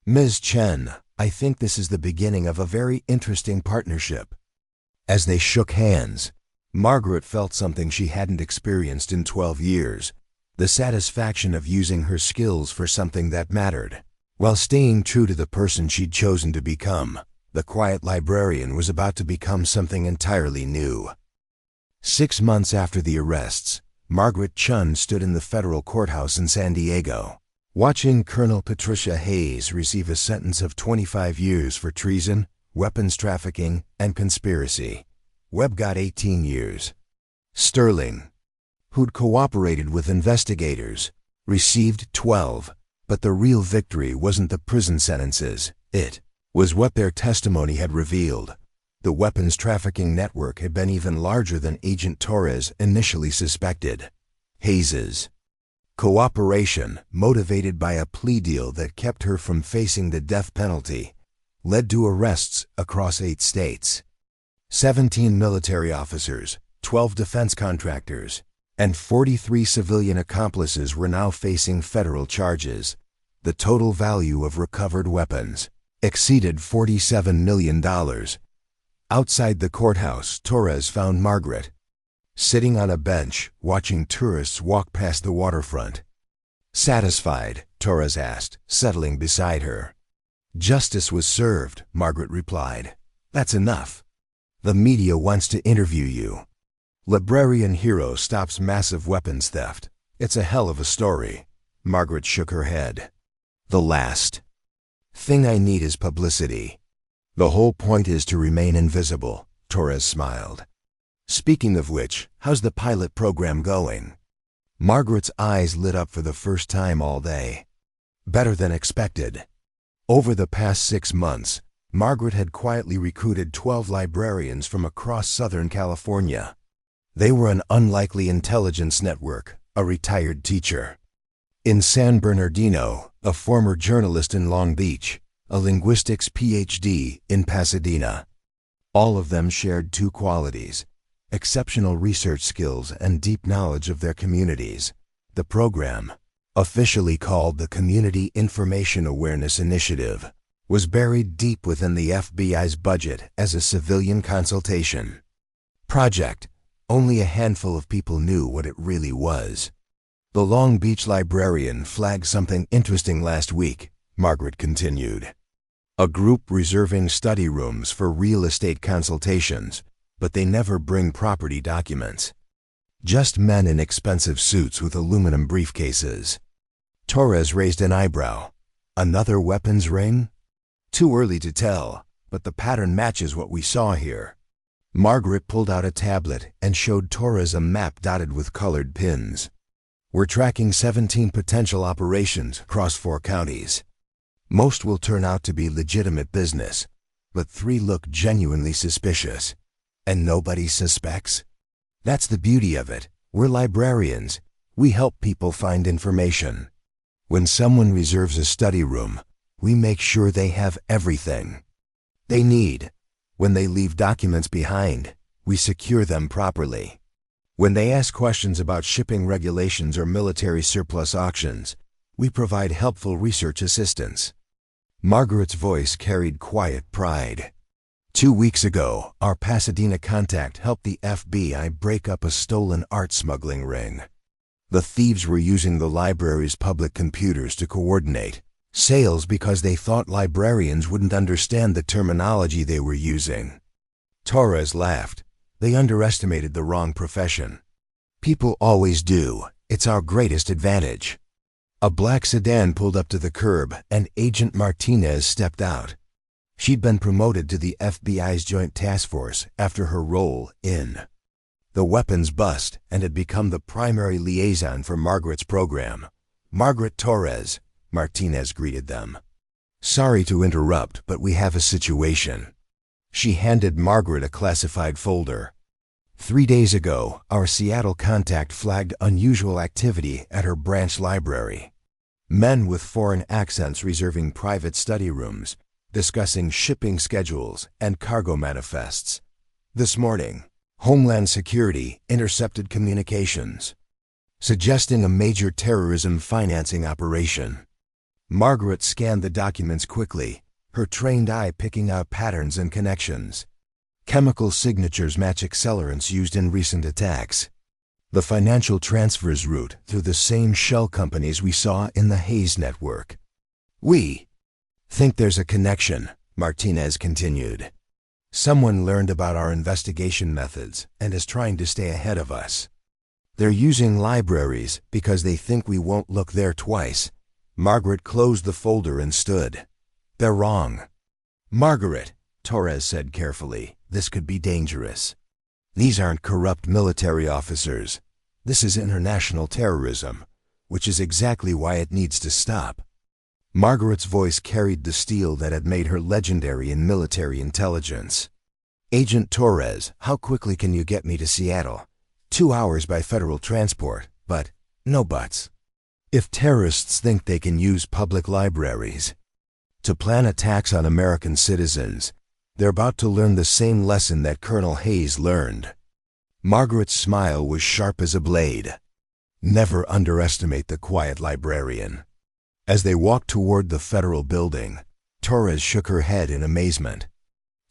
Ms. Chen, I think this is the beginning of a very interesting partnership. As they shook hands, Margaret felt something she hadn't experienced in 12 years, the satisfaction of using her skills for something that mattered. While staying true to the person she'd chosen to become, the quiet librarian was about to become something entirely new. 6 months after the arrests, Margaret Chen stood in the federal courthouse in San Diego, watching Colonel Patricia Hayes receive a sentence of 25 years for treason, weapons trafficking, and conspiracy. Webb got 18 years. Sterling, who'd cooperated with investigators, received 12, but the real victory wasn't the prison sentences. It was what their testimony had revealed. The weapons trafficking network had been even larger than Agent Torres initially suspected. Hayes's cooperation, motivated by a plea deal that kept her from facing the death penalty, led to arrests across 8 states. 17 military officers, 12 defense contractors, and 43 civilian accomplices were now facing federal charges. The total value of recovered weapons exceeded $47 million. Outside the courthouse, Torres found Margaret sitting on a bench, watching tourists walk past the waterfront. Satisfied? Torres asked, settling beside her. Justice was served, Margaret replied. That's enough. The media wants to interview you. Librarian hero stops massive weapons theft. It's a hell of a story. Margaret shook her head. The last thing I need is publicity. The whole point is to remain invisible, Torres smiled. Speaking of which, how's the pilot program going? Margaret's eyes lit up for the first time all day. Better than expected. Over the past 6 months, Margaret had quietly recruited 12 librarians from across Southern California. They were an unlikely intelligence network, a retired teacher in San Bernardino, a former journalist in Long Beach, a linguistics PhD in Pasadena. All of them shared 2 qualities: exceptional research skills and deep knowledge of their communities. The program, officially called the Community Information Awareness Initiative, was buried deep within the FBI's budget as a civilian consultation project. Only a handful of people knew what it really was. The Long Beach librarian flagged something interesting last week, Margaret continued. A group reserving study rooms for real estate consultations, but they never bring property documents. Just men in expensive suits with aluminum briefcases. Torres raised an eyebrow. Another weapons ring? Too early to tell, but the pattern matches what we saw here. Margaret pulled out a tablet and showed Torres a map dotted with colored pins. We're tracking 17 potential operations across 4 counties. Most will turn out to be legitimate business, but 3 look genuinely suspicious. And nobody suspects? That's the beauty of it. We're librarians. We help people find information. When someone reserves a study room, we make sure they have everything they need. When they leave documents behind, we secure them properly. When they ask questions about shipping regulations or military surplus auctions, we provide helpful research assistance. Margaret's voice carried quiet pride. 2 weeks ago, our Pasadena contact helped the FBI break up a stolen art smuggling ring. The thieves were using the library's public computers to coordinate sales because they thought librarians wouldn't understand the terminology they were using. Torres laughed. They underestimated the wrong profession. People always do. It's our greatest advantage. A black sedan pulled up to the curb and Agent Martinez stepped out. She'd been promoted to the FBI's Joint Task Force after her role in the weapons bust and had become the primary liaison for Margaret's program. Margaret Torres, Martinez greeted them. Sorry to interrupt, but we have a situation. She handed Margaret a classified folder. 3 days ago, our Seattle contact flagged unusual activity at her branch library. Men with foreign accents reserving private study rooms, discussing shipping schedules and cargo manifests. This morning, Homeland Security intercepted communications, suggesting a major terrorism financing operation. Margaret scanned the documents quickly, her trained eye picking out patterns and connections. Chemical signatures match accelerants used in recent attacks. The financial transfers route through the same shell companies we saw in the Hayes network. We think there's a connection, Martinez continued. Someone learned about our investigation methods and is trying to stay ahead of us. They're using libraries because they think we won't look there twice. Margaret closed the folder and stood. They're wrong. Margaret, Torres said carefully, this could be dangerous. These aren't corrupt military officers. This is international terrorism, which is exactly why it needs to stop. Margaret's voice carried the steel that had made her legendary in military intelligence. Agent Torres, how quickly can you get me to Seattle? 2 hours by federal transport, but no buts. If terrorists think they can use public libraries to plan attacks on American citizens, they're about to learn the same lesson that Colonel Hayes learned. Margaret's smile was sharp as a blade. Never underestimate the quiet librarian. As they walked toward the federal building, Torres shook her head in amazement.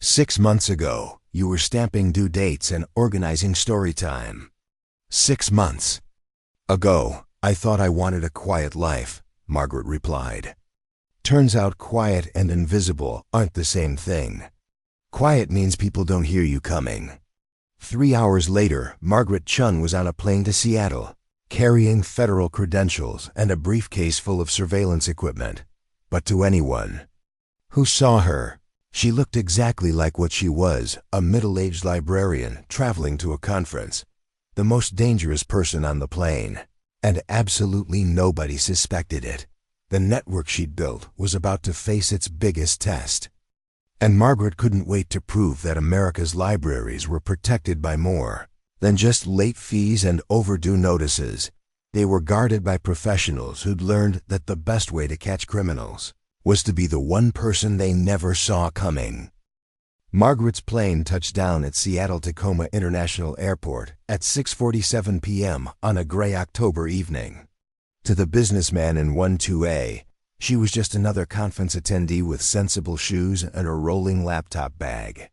6 months ago, you were stamping due dates and organizing story time. 6 months ago, I thought I wanted a quiet life, Margaret replied. Turns out quiet and invisible aren't the same thing. Quiet means people don't hear you coming. 3 hours later, Margaret Chen was on a plane to Seattle, carrying federal credentials and a briefcase full of surveillance equipment. But to anyone who saw her, she looked exactly like what she was, a middle-aged librarian traveling to a conference, the most dangerous person on the plane. And absolutely nobody suspected it. The network she'd built was about to face its biggest test. And Margaret couldn't wait to prove that America's libraries were protected by more than just late fees and overdue notices. They were guarded by professionals who'd learned that the best way to catch criminals was to be the one person they never saw coming. Margaret's plane touched down at Seattle-Tacoma International Airport at 6:47 p.m. on a gray October evening. To the businessman in 12A, she was just another conference attendee with sensible shoes and a rolling laptop bag.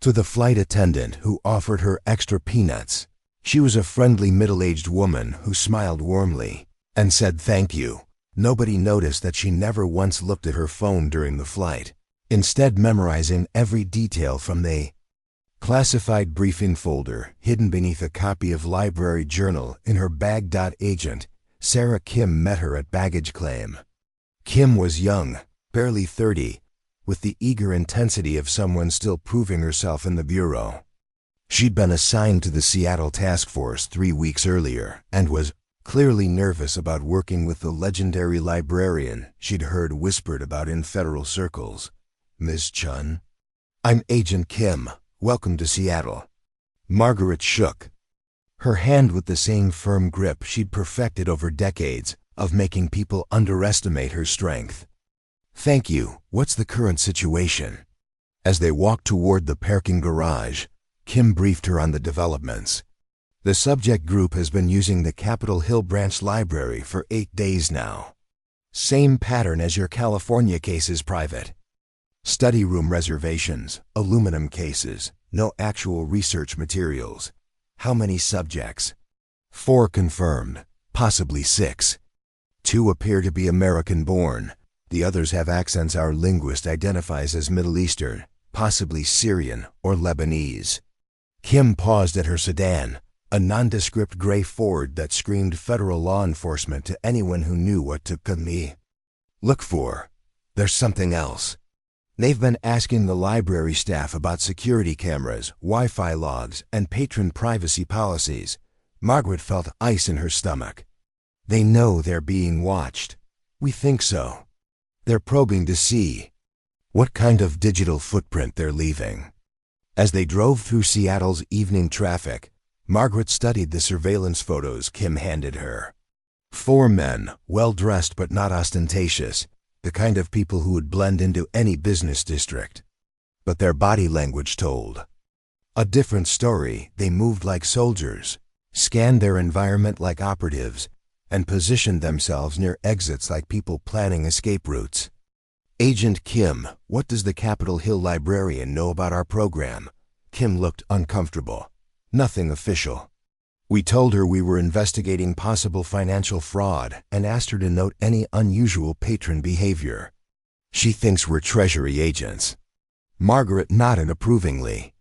To the flight attendant who offered her extra peanuts, she was a friendly middle-aged woman who smiled warmly and said thank you. Nobody noticed that she never once looked at her phone during the flight, instead memorizing every detail from the classified briefing folder hidden beneath a copy of Library Journal in her bag. Agent Sarah Kim met her at baggage claim. Kim was young, barely 30, with the eager intensity of someone still proving herself in the bureau. She'd been assigned to the Seattle task force 3 weeks earlier and was clearly nervous about working with the legendary librarian she'd heard whispered about in federal circles. Ms. Chen? I'm Agent Kim. Welcome to Seattle. Margaret shook her hand with the same firm grip she'd perfected over decades of making people underestimate her strength. Thank you. What's the current situation? As they walked toward the parking garage, Kim briefed her on the developments. The subject group has been using the Capitol Hill Branch Library for 8 days now. Same pattern as your California cases, private. Study room reservations, aluminum cases, no actual research materials. How many subjects? 4 confirmed, possibly 6. 2 appear to be American-born. The others have accents our linguist identifies as Middle Eastern, possibly Syrian or Lebanese. Kim paused at her sedan, a nondescript gray Ford that screamed federal law enforcement to anyone who knew what to look for. There's something else. They've been asking the library staff about security cameras, Wi-Fi logs, and patron privacy policies. Margaret felt ice in her stomach. They know they're being watched. We think so. They're probing to see what kind of digital footprint they're leaving. As they drove through Seattle's evening traffic, Margaret studied the surveillance photos Kim handed her. 4 men, well-dressed but not ostentatious, the kind of people who would blend into any business district. But their body language told a different story. They moved like soldiers, scanned their environment like operatives, and positioned themselves near exits like people planning escape routes. Agent Kim, what does the Capitol Hill librarian know about our program? Kim looked uncomfortable. Nothing official. We told her we were investigating possible financial fraud and asked her to note any unusual patron behavior. She thinks we're Treasury agents. Margaret nodded approvingly.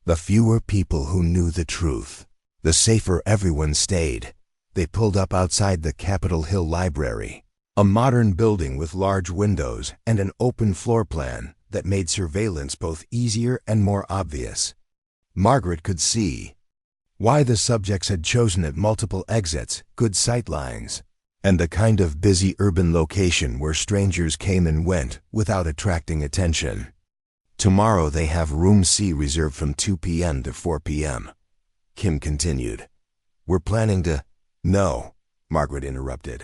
The fewer people who knew the truth, The safer everyone stayed. They pulled up outside the Capitol Hill Library, a modern building with large windows and an open floor plan that made surveillance both easier and more obvious. Margaret could see why the subjects had chosen it: multiple exits, good sightlines, and the kind of busy urban location where strangers came and went without attracting attention. Tomorrow they have room C reserved from 2 p.m. to 4 p.m., Kim continued. We're planning to— No, Margaret interrupted.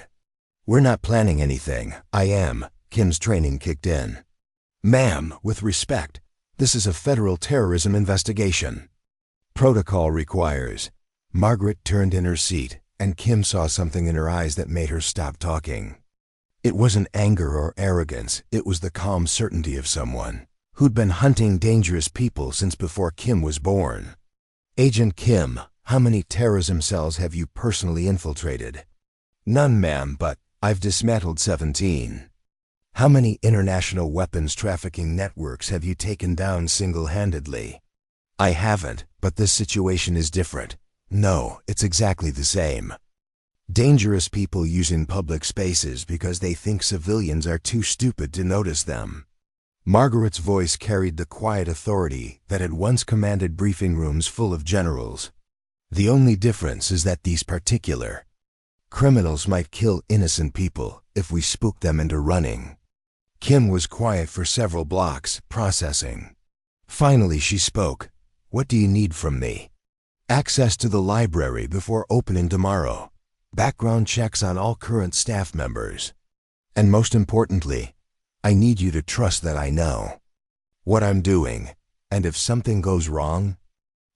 We're not planning anything. I am. Kim's training kicked in. Ma'am, with respect, this is a federal terrorism investigation. Protocol requires. Margaret turned in her seat, and Kim saw something in her eyes that made her stop talking. It wasn't anger or arrogance. It was the calm certainty of someone who'd been hunting dangerous people since before Kim was born. Agent Kim, how many terrorism cells have you personally infiltrated? None, ma'am, but I've dismantled 17. How many international weapons trafficking networks have you taken down single-handedly? I haven't, but this situation is different. No, it's exactly the same. Dangerous people using public spaces because they think civilians are too stupid to notice them. Margaret's voice carried the quiet authority that had once commanded briefing rooms full of generals. The only difference is that these particular criminals might kill innocent people if we spook them into running. Kim was quiet for several blocks, processing. Finally she spoke. What do you need from me? Access to the library before opening tomorrow. Background checks on all current staff members. And most importantly, I need you to trust that I know what I'm doing, and if something goes wrong—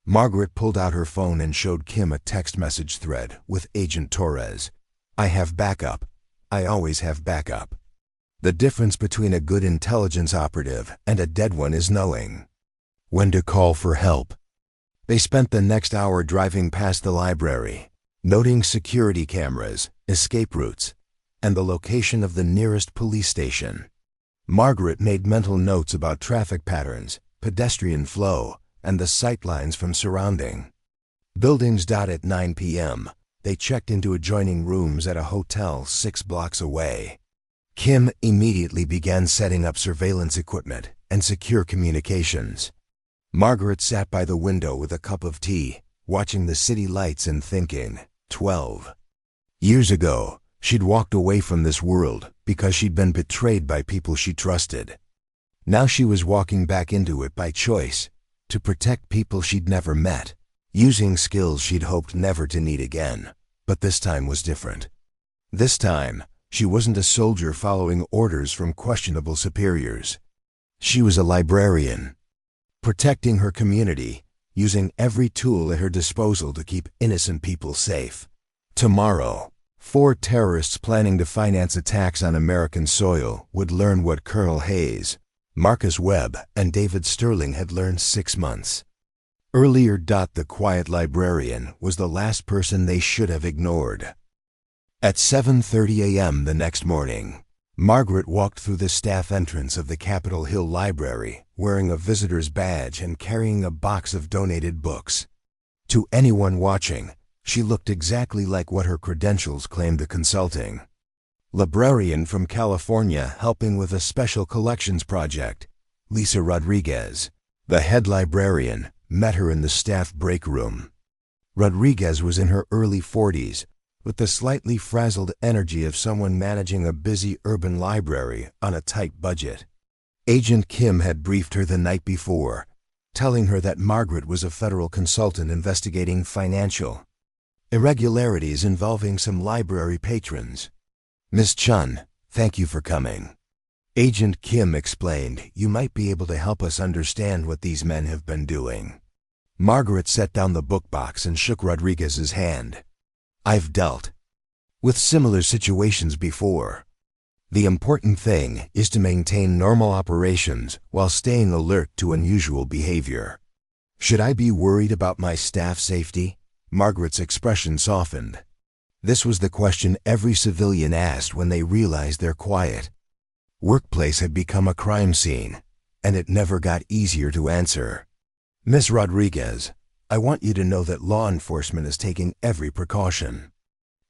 Margaret pulled out her phone and showed Kim a text message thread with Agent Torres. I have backup. I always have backup. The difference between a good intelligence operative and a dead one is knowing when to call for help. They spent the next hour driving past the library, noting security cameras, escape routes, and the location of the nearest police station. Margaret made mental notes about traffic patterns, pedestrian flow, and the sightlines from surrounding buildings. At 9 p.m., they checked into adjoining rooms at a hotel 6 blocks away. Kim immediately began setting up surveillance equipment and secure communications. Margaret sat by the window with a cup of tea, watching the city lights and thinking, 12 years ago, she'd walked away from this world because she'd been betrayed by people she trusted. Now she was walking back into it by choice, to protect people she'd never met, using skills she'd hoped never to need again. But this time was different. This time, she wasn't a soldier following orders from questionable superiors. She was a librarian, protecting her community, using every tool at her disposal to keep innocent people safe. Tomorrow, 4 terrorists planning to finance attacks on American soil would learn what Colonel Hayes, Marcus Webb, and David Sterling had learned 6 months earlier. The quiet librarian was the last person they should have ignored. At 7:30 a.m. the next morning, Margaret walked through the staff entrance of the Capitol Hill Library, wearing a visitor's badge and carrying a box of donated books. To anyone watching, she looked exactly like what her credentials claimed the consulting librarian from California helping with a special collections project. Lisa Rodriguez, the head librarian, met her in the staff break room. Rodriguez was in her early 40s, with the slightly frazzled energy of someone managing a busy urban library on a tight budget. Agent Kim had briefed her the night before, telling her that Margaret was a federal consultant investigating financial irregularities involving some library patrons. Miss Chen, thank you for coming. Agent Kim explained, you might be able to help us understand what these men have been doing. Margaret set down the book box and shook Rodriguez's hand. I've dealt with similar situations before. The important thing is to maintain normal operations while staying alert to unusual behavior. Should I be worried about my staff safety? Margaret's expression softened. This was the question every civilian asked when they realized their quiet workplace had become a crime scene, and it never got easier to answer. Miss Rodriguez, I want you to know that law enforcement is taking every precaution.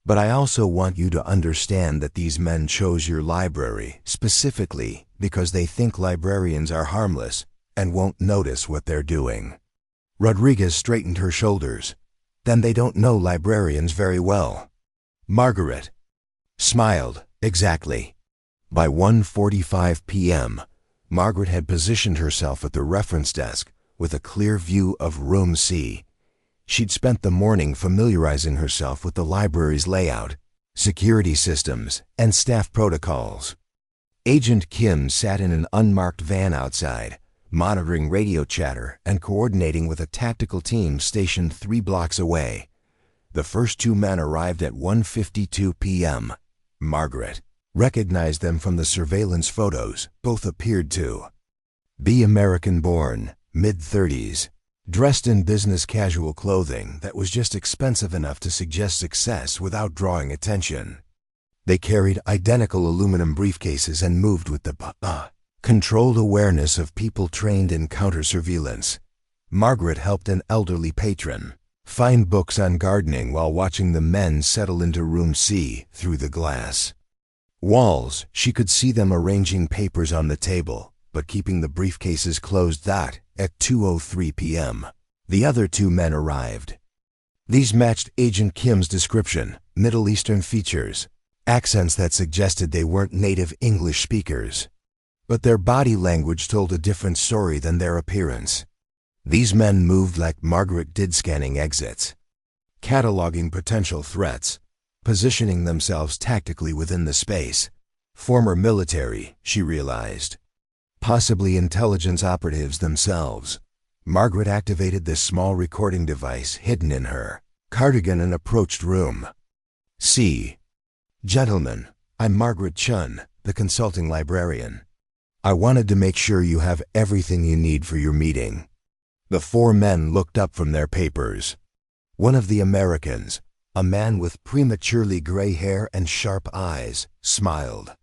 But I also want you to understand that these men chose your library specifically because they think librarians are harmless and won't notice what they're doing." Rodriguez straightened her shoulders. "Then they don't know librarians very well." Margaret smiled. "Exactly." By 1:45 p.m., Margaret had positioned herself at the reference desk with a clear view of Room C. She'd spent the morning familiarizing herself with the library's layout, security systems, and staff protocols. Agent Kim sat in an unmarked van outside, monitoring radio chatter and coordinating with a tactical team stationed 3 blocks away. The first 2 men arrived at 1:52 p.m. Margaret recognized them from the surveillance photos. Both appeared to be American-born, mid-30s, dressed in business casual clothing that was just expensive enough to suggest success without drawing attention. They carried identical aluminum briefcases and moved with the controlled awareness of people trained in counter-surveillance. Margaret helped an elderly patron find books on gardening while watching the men settle into Room C through the glass walls. She could see them arranging papers on the table, but keeping the briefcases closed. At 2:03 p.m., the other 2 men arrived. These matched Agent Kim's description: Middle Eastern features, accents that suggested they weren't native English speakers. But their body language told a different story than their appearance. These men moved like Margaret did, scanning exits, cataloging potential threats, positioning themselves tactically within the space. Former military, she realized. Possibly intelligence operatives themselves. Margaret activated this small recording device hidden in her cardigan and approached Room C. "Gentlemen, I'm Margaret Chen, the consulting librarian. I wanted to make sure you have everything you need for your meeting." The 4 men looked up from their papers. One of the Americans, a man with prematurely gray hair and sharp eyes, smiled.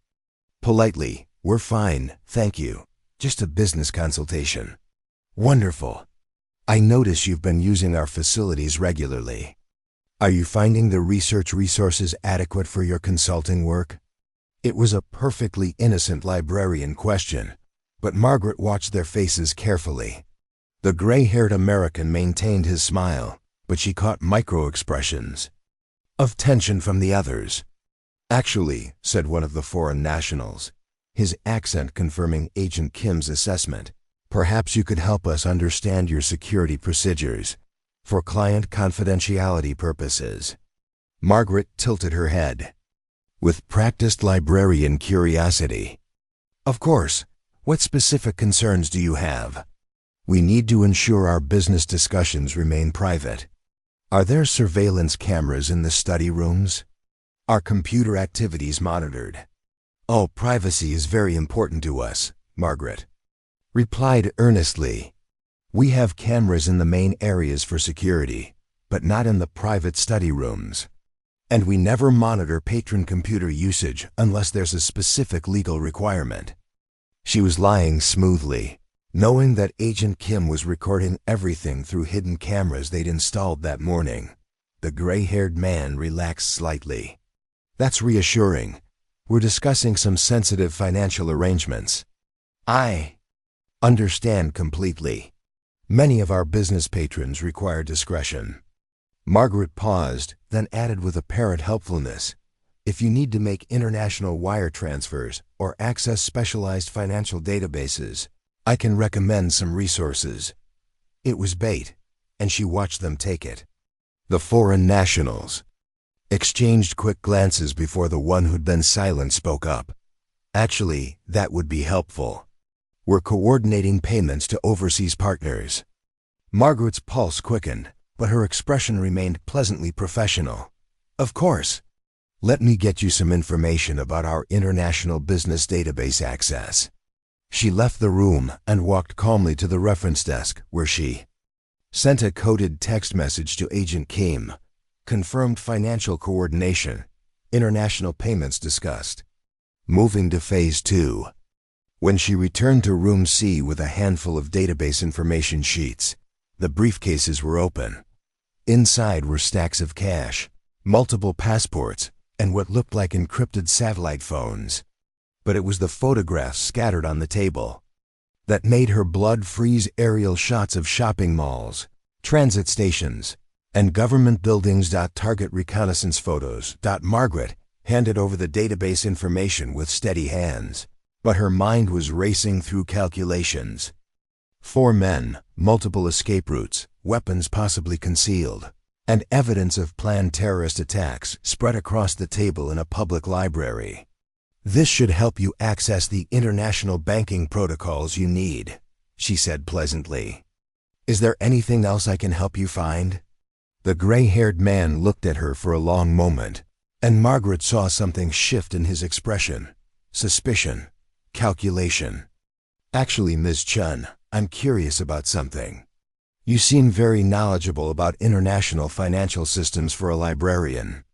Politely, "We're fine, thank you. Just a business consultation." "Wonderful. I notice you've been using our facilities regularly. Are you finding the research resources adequate for your consulting work?" It was a perfectly innocent librarian question, but Margaret watched their faces carefully. The gray-haired American maintained his smile, but she caught micro-expressions of tension from the others. "Actually," said one of the foreign nationals, his accent confirming Agent Kim's assessment, "perhaps you could help us understand your security procedures for client confidentiality purposes." Margaret tilted her head with practiced librarian curiosity. "Of course. What specific concerns do you have?" "We need to ensure our business discussions remain private. Are there surveillance cameras in the study rooms? Are computer activities monitored?" "Oh, privacy is very important to us," Margaret replied earnestly. "We have cameras in the main areas for security, but not in the private study rooms. And we never monitor patron computer usage unless there's a specific legal requirement." She was lying smoothly, knowing that Agent Kim was recording everything through hidden cameras they'd installed that morning. The gray-haired man relaxed slightly. "That's reassuring. We're discussing some sensitive financial arrangements." "I understand completely. Many of our business patrons require discretion." Margaret paused, then added with apparent helpfulness, "If you need to make international wire transfers or access specialized financial databases, I can recommend some resources." It was bait, and she watched them take it. The foreign nationals exchanged quick glances before the one who'd been silent spoke up. "Actually, that would be helpful. We're coordinating payments to overseas partners." Margaret's pulse quickened, but her expression remained pleasantly professional. "Of course. Let me get you some information about our international business database access." She left the room and walked calmly to the reference desk, where she sent a coded text message to Agent Kim. Confirmed financial coordination, international payments discussed. Moving to Phase 2. When she returned to Room C with a handful of database information sheets, The briefcases were open. Inside were stacks of cash, multiple passports, and what looked like encrypted satellite phones. But it was the photographs scattered on the table that made her blood freeze. Aerial shots of shopping malls, transit stations, and government buildings. Target reconnaissance photos. Margaret handed over the database information with steady hands, but her mind was racing through calculations. 4 men, multiple escape routes, weapons possibly concealed, and evidence of planned terrorist attacks spread across the table in a public library. This should help you access the international banking protocols you need, she said pleasantly. Is there anything else I can help you find? The gray-haired man looked at her for a long moment, and Margaret saw something shift in his expression. Suspicion. Calculation. Actually, Ms. Chen, I'm curious about something. You seem very knowledgeable about international financial systems for a librarian.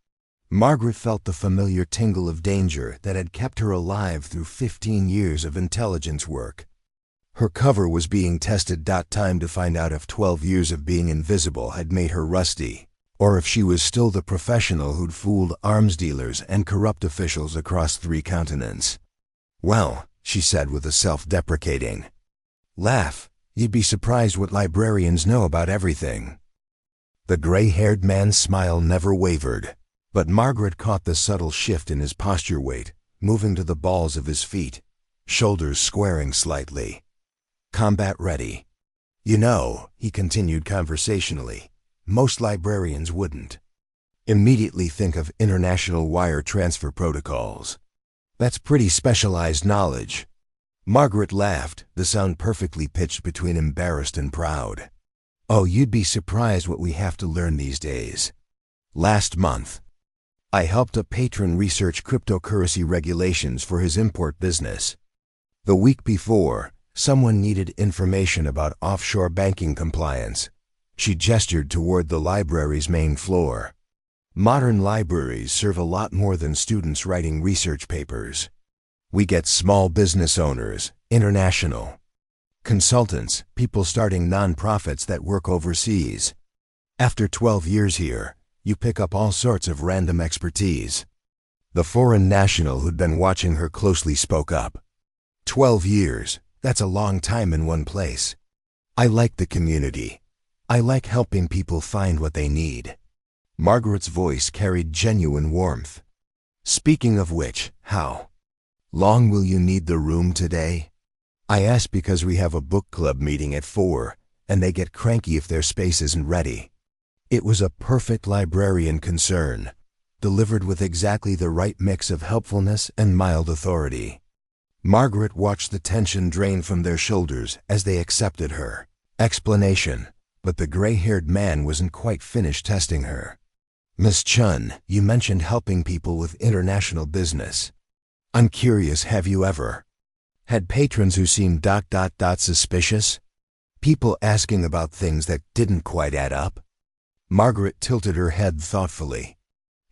Margaret felt the familiar tingle of danger that had kept her alive through 15 years of intelligence work. Her cover was being tested. Time to find out if 12 years of being invisible had made her rusty, or if she was still the professional who'd fooled arms dealers and corrupt officials across 3 continents. Well, she said with a self-deprecating laugh, you'd be surprised what librarians know about everything. The gray-haired man's smile never wavered, but Margaret caught the subtle shift in his posture, weight moving to the balls of his feet, shoulders squaring slightly. Combat ready. You know, he continued conversationally, most librarians wouldn't immediately think of international wire transfer protocols. That's pretty specialized knowledge. Margaret laughed, the sound perfectly pitched between embarrassed and proud. Oh, you'd be surprised what we have to learn these days. Last month, I helped a patron research cryptocurrency regulations for his import business. The week before, someone needed information about offshore banking compliance. She gestured toward the library's main floor. Modern libraries serve a lot more than students writing research papers. We get small business owners, international consultants, people starting nonprofits that work overseas. After 12 years here, you pick up all sorts of random expertise. The foreign national who'd been watching her closely spoke up. 12 years, that's a long time in one place. I like the community. I like helping people find what they need. Margaret's voice carried genuine warmth. Speaking of which, how long will you need the room today? I ask because we have a book club meeting at 4, and they get cranky if their space isn't ready. It was a perfect librarian concern, delivered with exactly the right mix of helpfulness and mild authority. Margaret watched the tension drain from their shoulders as they accepted her explanation, but the gray-haired man wasn't quite finished testing her. Miss Chen, you mentioned helping people with international business. I'm curious, have you ever had patrons who seemed suspicious? People asking about things that didn't quite add up? Margaret tilted her head thoughtfully.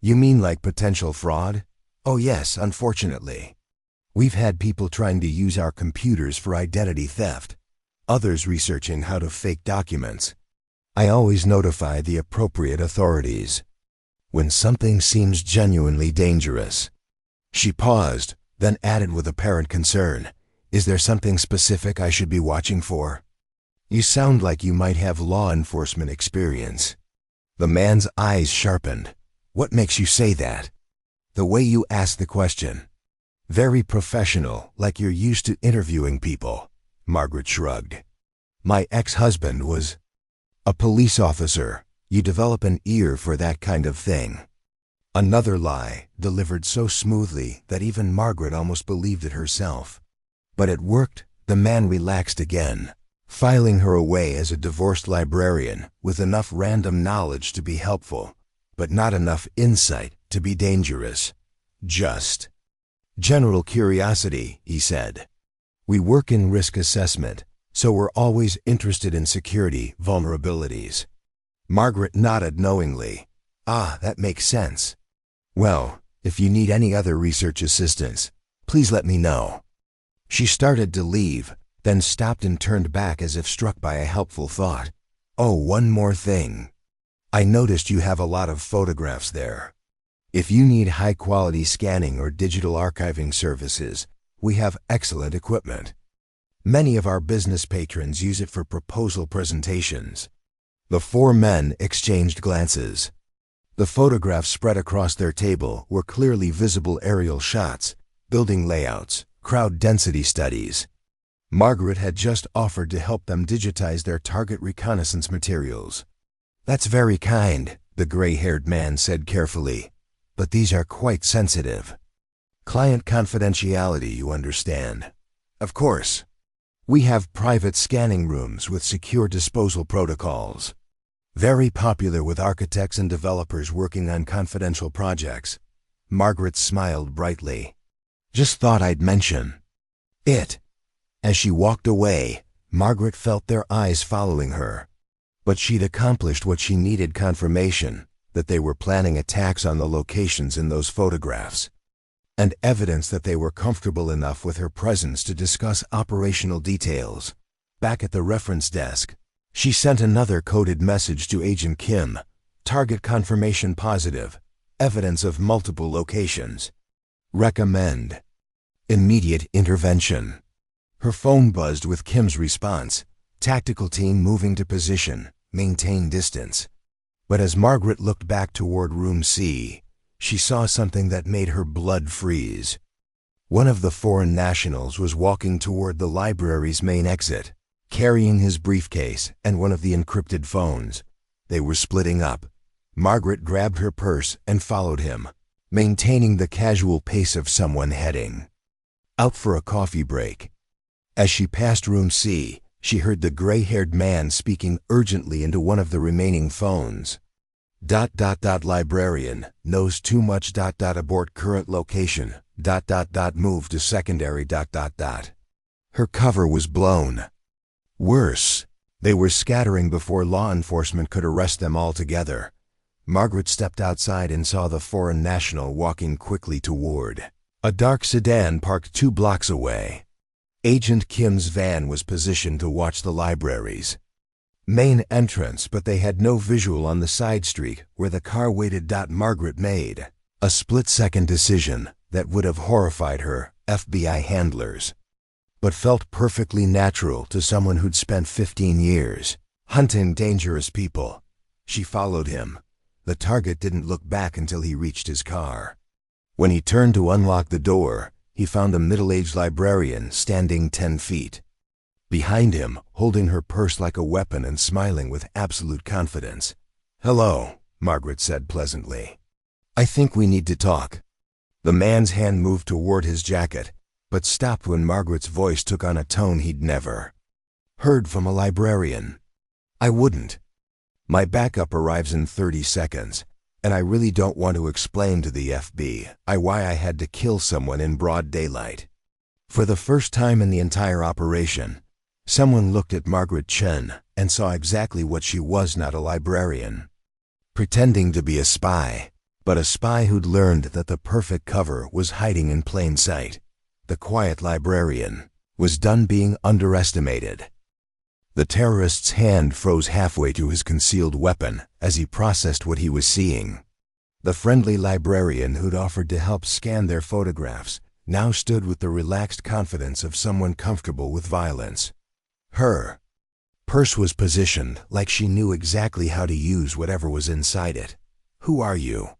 You mean like potential fraud? Oh yes, unfortunately. We've had people trying to use our computers for identity theft, others researching how to fake documents. I always notify the appropriate authorities when something seems genuinely dangerous. She paused, then added with apparent concern, is there something specific I should be watching for? You sound like you might have law enforcement experience. The man's eyes sharpened. What makes you say that? The way you ask the question. Very professional, like you're used to interviewing people. Margaret shrugged. My ex-husband was a police officer. You develop an ear for that kind of thing. Another lie, delivered so smoothly that even Margaret almost believed it herself. But it worked. The man relaxed again, filing her away as a divorced librarian with enough random knowledge to be helpful, but not enough insight to be dangerous. Just general curiosity, he said. We work in risk assessment, so we're always interested in security vulnerabilities. Margaret nodded knowingly. Ah, that makes sense. Well, if you need any other research assistance, please let me know. She started to leave, then stopped and turned back as if struck by a helpful thought. Oh, one more thing. I noticed you have a lot of photographs there. If you need high-quality scanning or digital archiving services, we have excellent equipment. Many of our business patrons use it for proposal presentations. The four men exchanged glances. The photographs spread across their table were clearly visible aerial shots, building layouts, crowd density studies. Margaret had just offered to help them digitize their target reconnaissance materials. "That's very kind," the gray-haired man said carefully, "but these are quite sensitive. Client confidentiality, you understand." "Of course. We have private scanning rooms with secure disposal protocols. Very popular with architects and developers working on confidential projects." Margaret smiled brightly. "Just thought I'd mention it." As she walked away, Margaret felt their eyes following her. But she'd accomplished what she needed: confirmation that they were planning attacks on the locations in those photographs, and evidence that they were comfortable enough with her presence to discuss operational details. Back at the reference desk, she sent another coded message to Agent Kim. "Target confirmation positive. Evidence of multiple locations. Recommend immediate intervention." Her phone buzzed with Kim's response: "Tactical team moving to position. Maintain distance." But as Margaret looked back toward Room C, she saw something that made her blood freeze. One of the foreign nationals was walking toward the library's main exit, carrying his briefcase and one of the encrypted phones. They were splitting up. Margaret grabbed her purse and followed him, maintaining the casual pace of someone heading out for a coffee break. As she passed Room C, she heard the gray-haired man speaking urgently into one of the remaining phones. Librarian knows too much. Abort current location. Move to secondary. Her cover was blown. Worse, they were scattering before law enforcement could arrest them altogether. Margaret stepped outside and saw the foreign national walking quickly toward a dark sedan parked 2 blocks away. Agent Kim's van was positioned to watch the library's main entrance, but they had no visual on the side street where the car waited. Margaret made a split-second decision that would have horrified her FBI handlers, but felt perfectly natural to someone who'd spent 15 years hunting dangerous people. She followed him. The target didn't look back until he reached his car. When he turned to unlock the door, he found a middle-aged librarian standing 10 feet behind him, holding her purse like a weapon and smiling with absolute confidence. "Hello," Margaret said pleasantly. "I think we need to talk." The man's hand moved toward his jacket, but stopped when Margaret's voice took on a tone he'd never heard from a librarian. "I wouldn't. My backup arrives in 30 seconds, and I really don't want to explain to the FBI why I had to kill someone in broad daylight." For the first time in the entire operation, someone looked at Margaret Chen and saw exactly what she was: not a librarian pretending to be a spy, but a spy who'd learned that the perfect cover was hiding in plain sight. The quiet librarian was done being underestimated. The terrorist's hand froze halfway to his concealed weapon as he processed what he was seeing. The friendly librarian who'd offered to help scan their photographs now stood with the relaxed confidence of someone comfortable with violence. Her purse was positioned like she knew exactly how to use whatever was inside it. "Who are you?"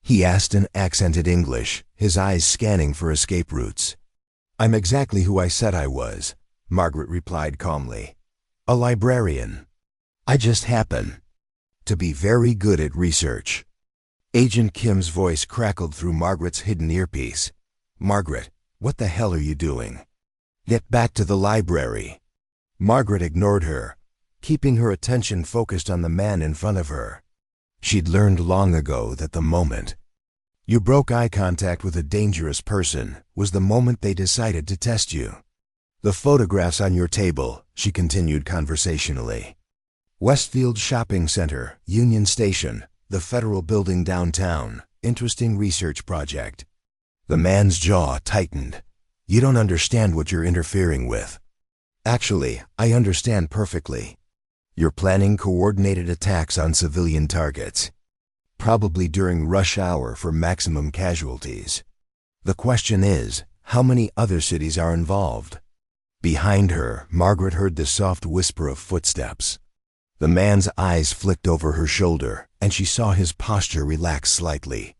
he asked in accented English, his eyes scanning for escape routes. "I'm exactly who I said I was," Margaret replied calmly. "A librarian. I just happen to be very good at research." Agent Kim's voice crackled through Margaret's hidden earpiece. "Margaret, what the hell are you doing? Get back to the library." Margaret ignored her, keeping her attention focused on the man in front of her. She'd learned long ago that the moment you broke eye contact with a dangerous person was the moment they decided to test you. "The photographs on your table," she continued conversationally. "Westfield Shopping Center, Union Station, the federal building downtown, interesting research project." The man's jaw tightened. "You don't understand what you're interfering with." "Actually, I understand perfectly. You're planning coordinated attacks on civilian targets, probably during rush hour for maximum casualties. The question is, how many other cities are involved? Behind her, Margaret heard the soft whisper of footsteps. The man's eyes flicked over her shoulder, and she saw his posture relax slightly.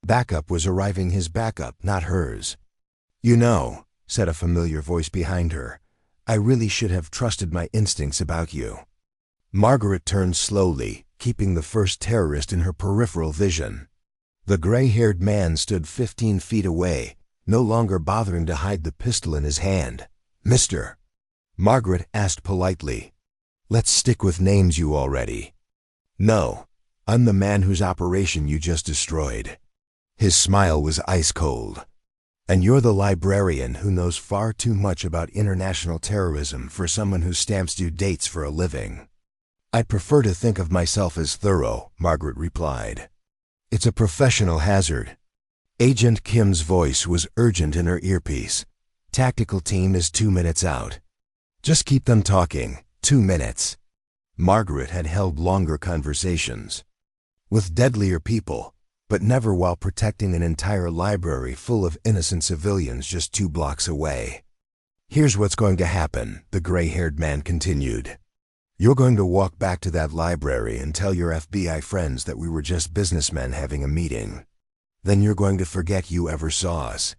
Backup was arriving, his backup, not hers. "You know," said a familiar voice behind her, "I really should have trusted my instincts about you." Margaret turned slowly, keeping the first terrorist in her peripheral vision. The gray-haired man stood 15 feet away, no longer bothering to hide the pistol in his hand. "Mister?" Margaret asked politely. "Let's stick with names, you already." "No, I'm the man whose operation you just destroyed." His smile was ice cold. "And you're the librarian who knows far too much about international terrorism for someone who stamps due dates for a living." "I'd prefer to think of myself as thorough," Margaret replied. "It's a professional hazard." Agent Kim's voice was urgent in her earpiece. "Tactical team is 2 minutes out. Just keep them talking. 2 minutes." Margaret had held longer conversations with deadlier people, but never while protecting an entire library full of innocent civilians just 2 blocks away. "Here's what's going to happen," the gray-haired man continued. "You're going to walk back to that library and tell your FBI friends that we were just businessmen having a meeting. Then you're going to forget you ever saw us.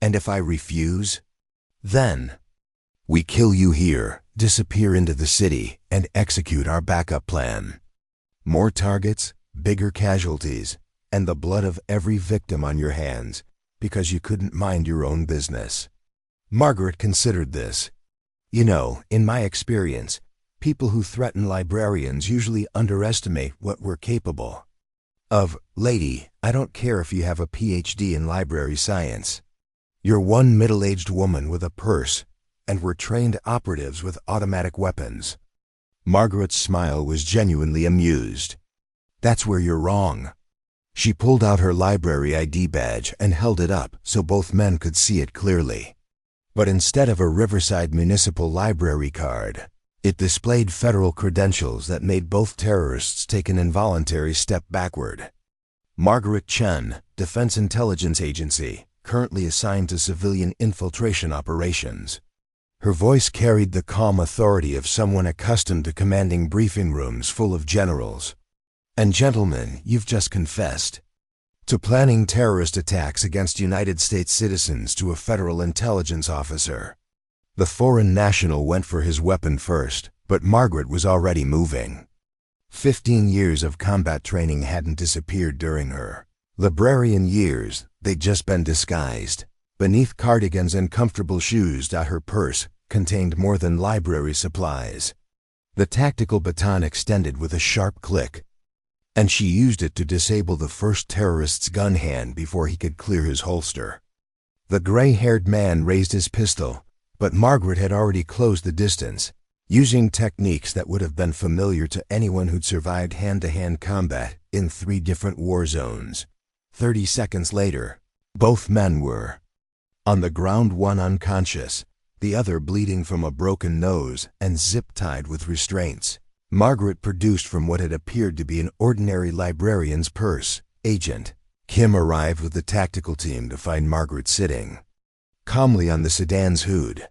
And if I refuse, then we kill you here, disappear into the city, and execute our backup plan. More targets, bigger casualties, and the blood of every victim on your hands because you couldn't mind your own business." Margaret considered this. "You know, in my experience, people who threaten librarians usually underestimate what we're capable of. Lady, I don't care if you have a PhD in library science. You're one middle-aged woman with a purse, and we're trained operatives with automatic weapons." Margaret's smile was genuinely amused. "That's where you're wrong." She pulled out her library ID badge and held it up so both men could see it clearly. But instead of a Riverside Municipal Library card, it displayed federal credentials that made both terrorists take an involuntary step backward. Margaret Chen, Defense Intelligence Agency, currently assigned to civilian infiltration operations. Her voice carried the calm authority of someone accustomed to commanding briefing rooms full of generals. "And gentlemen, you've just confessed to planning terrorist attacks against United States citizens to a federal intelligence officer." The foreign national went for his weapon first, but Margaret was already moving. 15 years of combat training hadn't disappeared during her librarian years, they'd just been disguised. Beneath cardigans and comfortable shoes, her purse contained more than library supplies. The tactical baton extended with a sharp click, and she used it to disable the first terrorist's gun hand before he could clear his holster. The gray-haired man raised his pistol, but Margaret had already closed the distance, using techniques that would have been familiar to anyone who'd survived hand-to-hand combat in 3 different war zones. 30 seconds later, both men were on the ground, one unconscious, the other bleeding from a broken nose and zip-tied with restraints. Margaret produced from what had appeared to be an ordinary librarian's purse. Agent Kim arrived with the tactical team to find Margaret sitting calmly on the sedan's hood,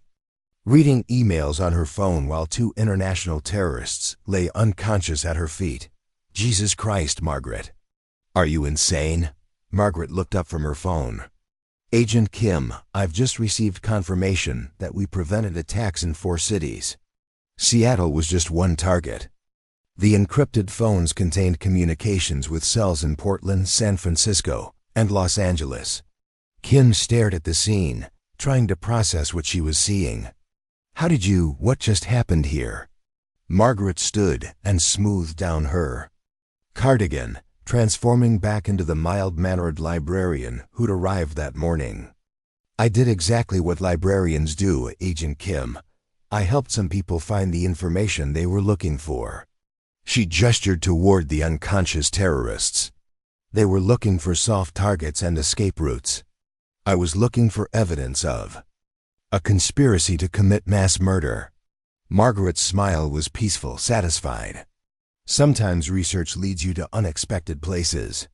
reading emails on her phone while 2 international terrorists lay unconscious at her feet. "Jesus Christ, Margaret. Are you insane?" Margaret looked up from her phone. "Agent Kim, I've just received confirmation that we prevented attacks in 4 cities. Seattle was just one target." The encrypted phones contained communications with cells in Portland, San Francisco, and Los Angeles. Kim stared at the scene, trying to process what she was seeing. What just happened here?" Margaret stood and smoothed down her cardigan, transforming back into the mild-mannered librarian who'd arrived that morning. "I did exactly what librarians do, Agent Kim. I helped some people find the information they were looking for." She gestured toward the unconscious terrorists. "They were looking for soft targets and escape routes. I was looking for evidence of a conspiracy to commit mass murder." Margaret's smile was peaceful, satisfied. Sometimes research leads you to unexpected places.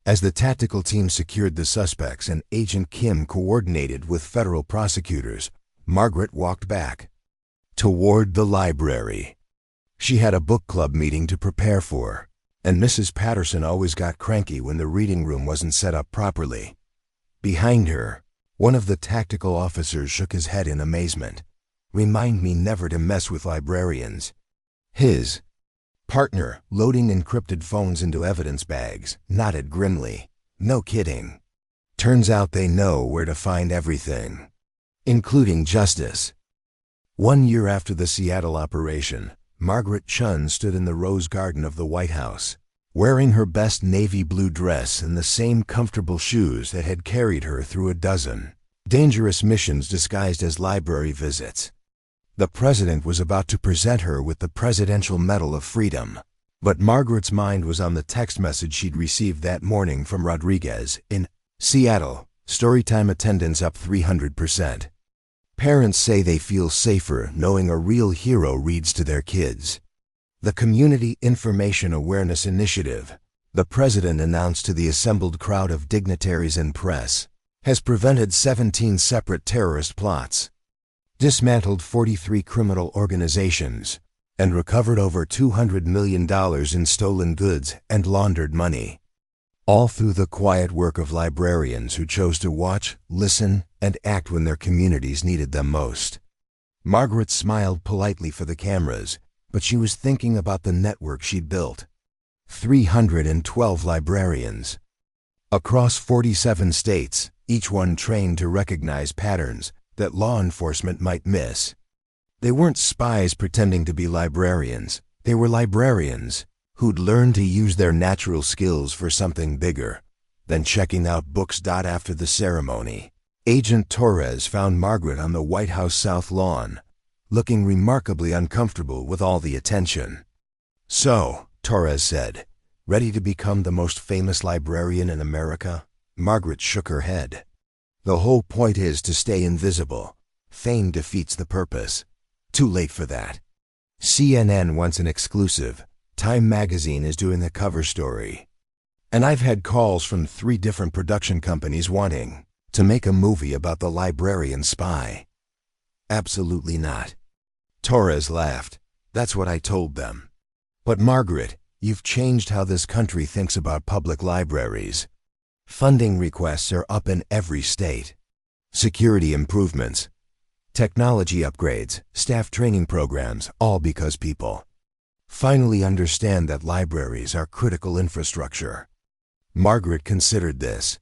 As the tactical team secured the suspects and Agent Kim coordinated with federal prosecutors, Margaret walked back toward the library. She had a book club meeting to prepare for, and Mrs. Patterson always got cranky when the reading room wasn't set up properly. Behind her, one of the tactical officers shook his head in amazement. "Remind me never to mess with librarians." His partner, loading encrypted phones into evidence bags, nodded grimly. "No kidding. Turns out they know where to find everything, including justice." 1 year after the Seattle operation, Margaret Chen stood in the rose garden of the White House, wearing her best navy blue dress and the same comfortable shoes that had carried her through a dozen dangerous missions disguised as library visits. The president was about to present her with the Presidential Medal of Freedom, but Margaret's mind was on the text message she'd received that morning from Rodriguez in Seattle. Storytime attendance up 300%. Parents say they feel safer knowing a real hero reads to their kids. The Community Information Awareness Initiative, the president announced to the assembled crowd of dignitaries and press, has prevented 17 separate terrorist plots, dismantled 43 criminal organizations, and recovered over $200 million in stolen goods and laundered money. All through the quiet work of librarians who chose to watch, listen, and act when their communities needed them most. Margaret smiled politely for the cameras, but she was thinking about the network she'd built. 312 librarians across 47 states, each one trained to recognize patterns that law enforcement might miss. They weren't spies pretending to be librarians. They were librarians who'd learned to use their natural skills for something bigger than checking out books. After the ceremony, Agent Torres found Margaret on the White House South Lawn, looking remarkably uncomfortable with all the attention. "So," Torres said, "ready to become the most famous librarian in America?" Margaret shook her head. "The whole point is to stay invisible. Fame defeats the purpose. Too late for that. CNN wants an exclusive. Time magazine is doing a cover story. And I've had calls from 3 different production companies wanting to make a movie about the librarian spy." "Absolutely not." Torres laughed. "That's what I told them. But Margaret, you've changed how this country thinks about public libraries. Funding requests are up in every state. Security improvements, technology upgrades, staff training programs, all because people finally understand that libraries are critical infrastructure." Margaret considered this.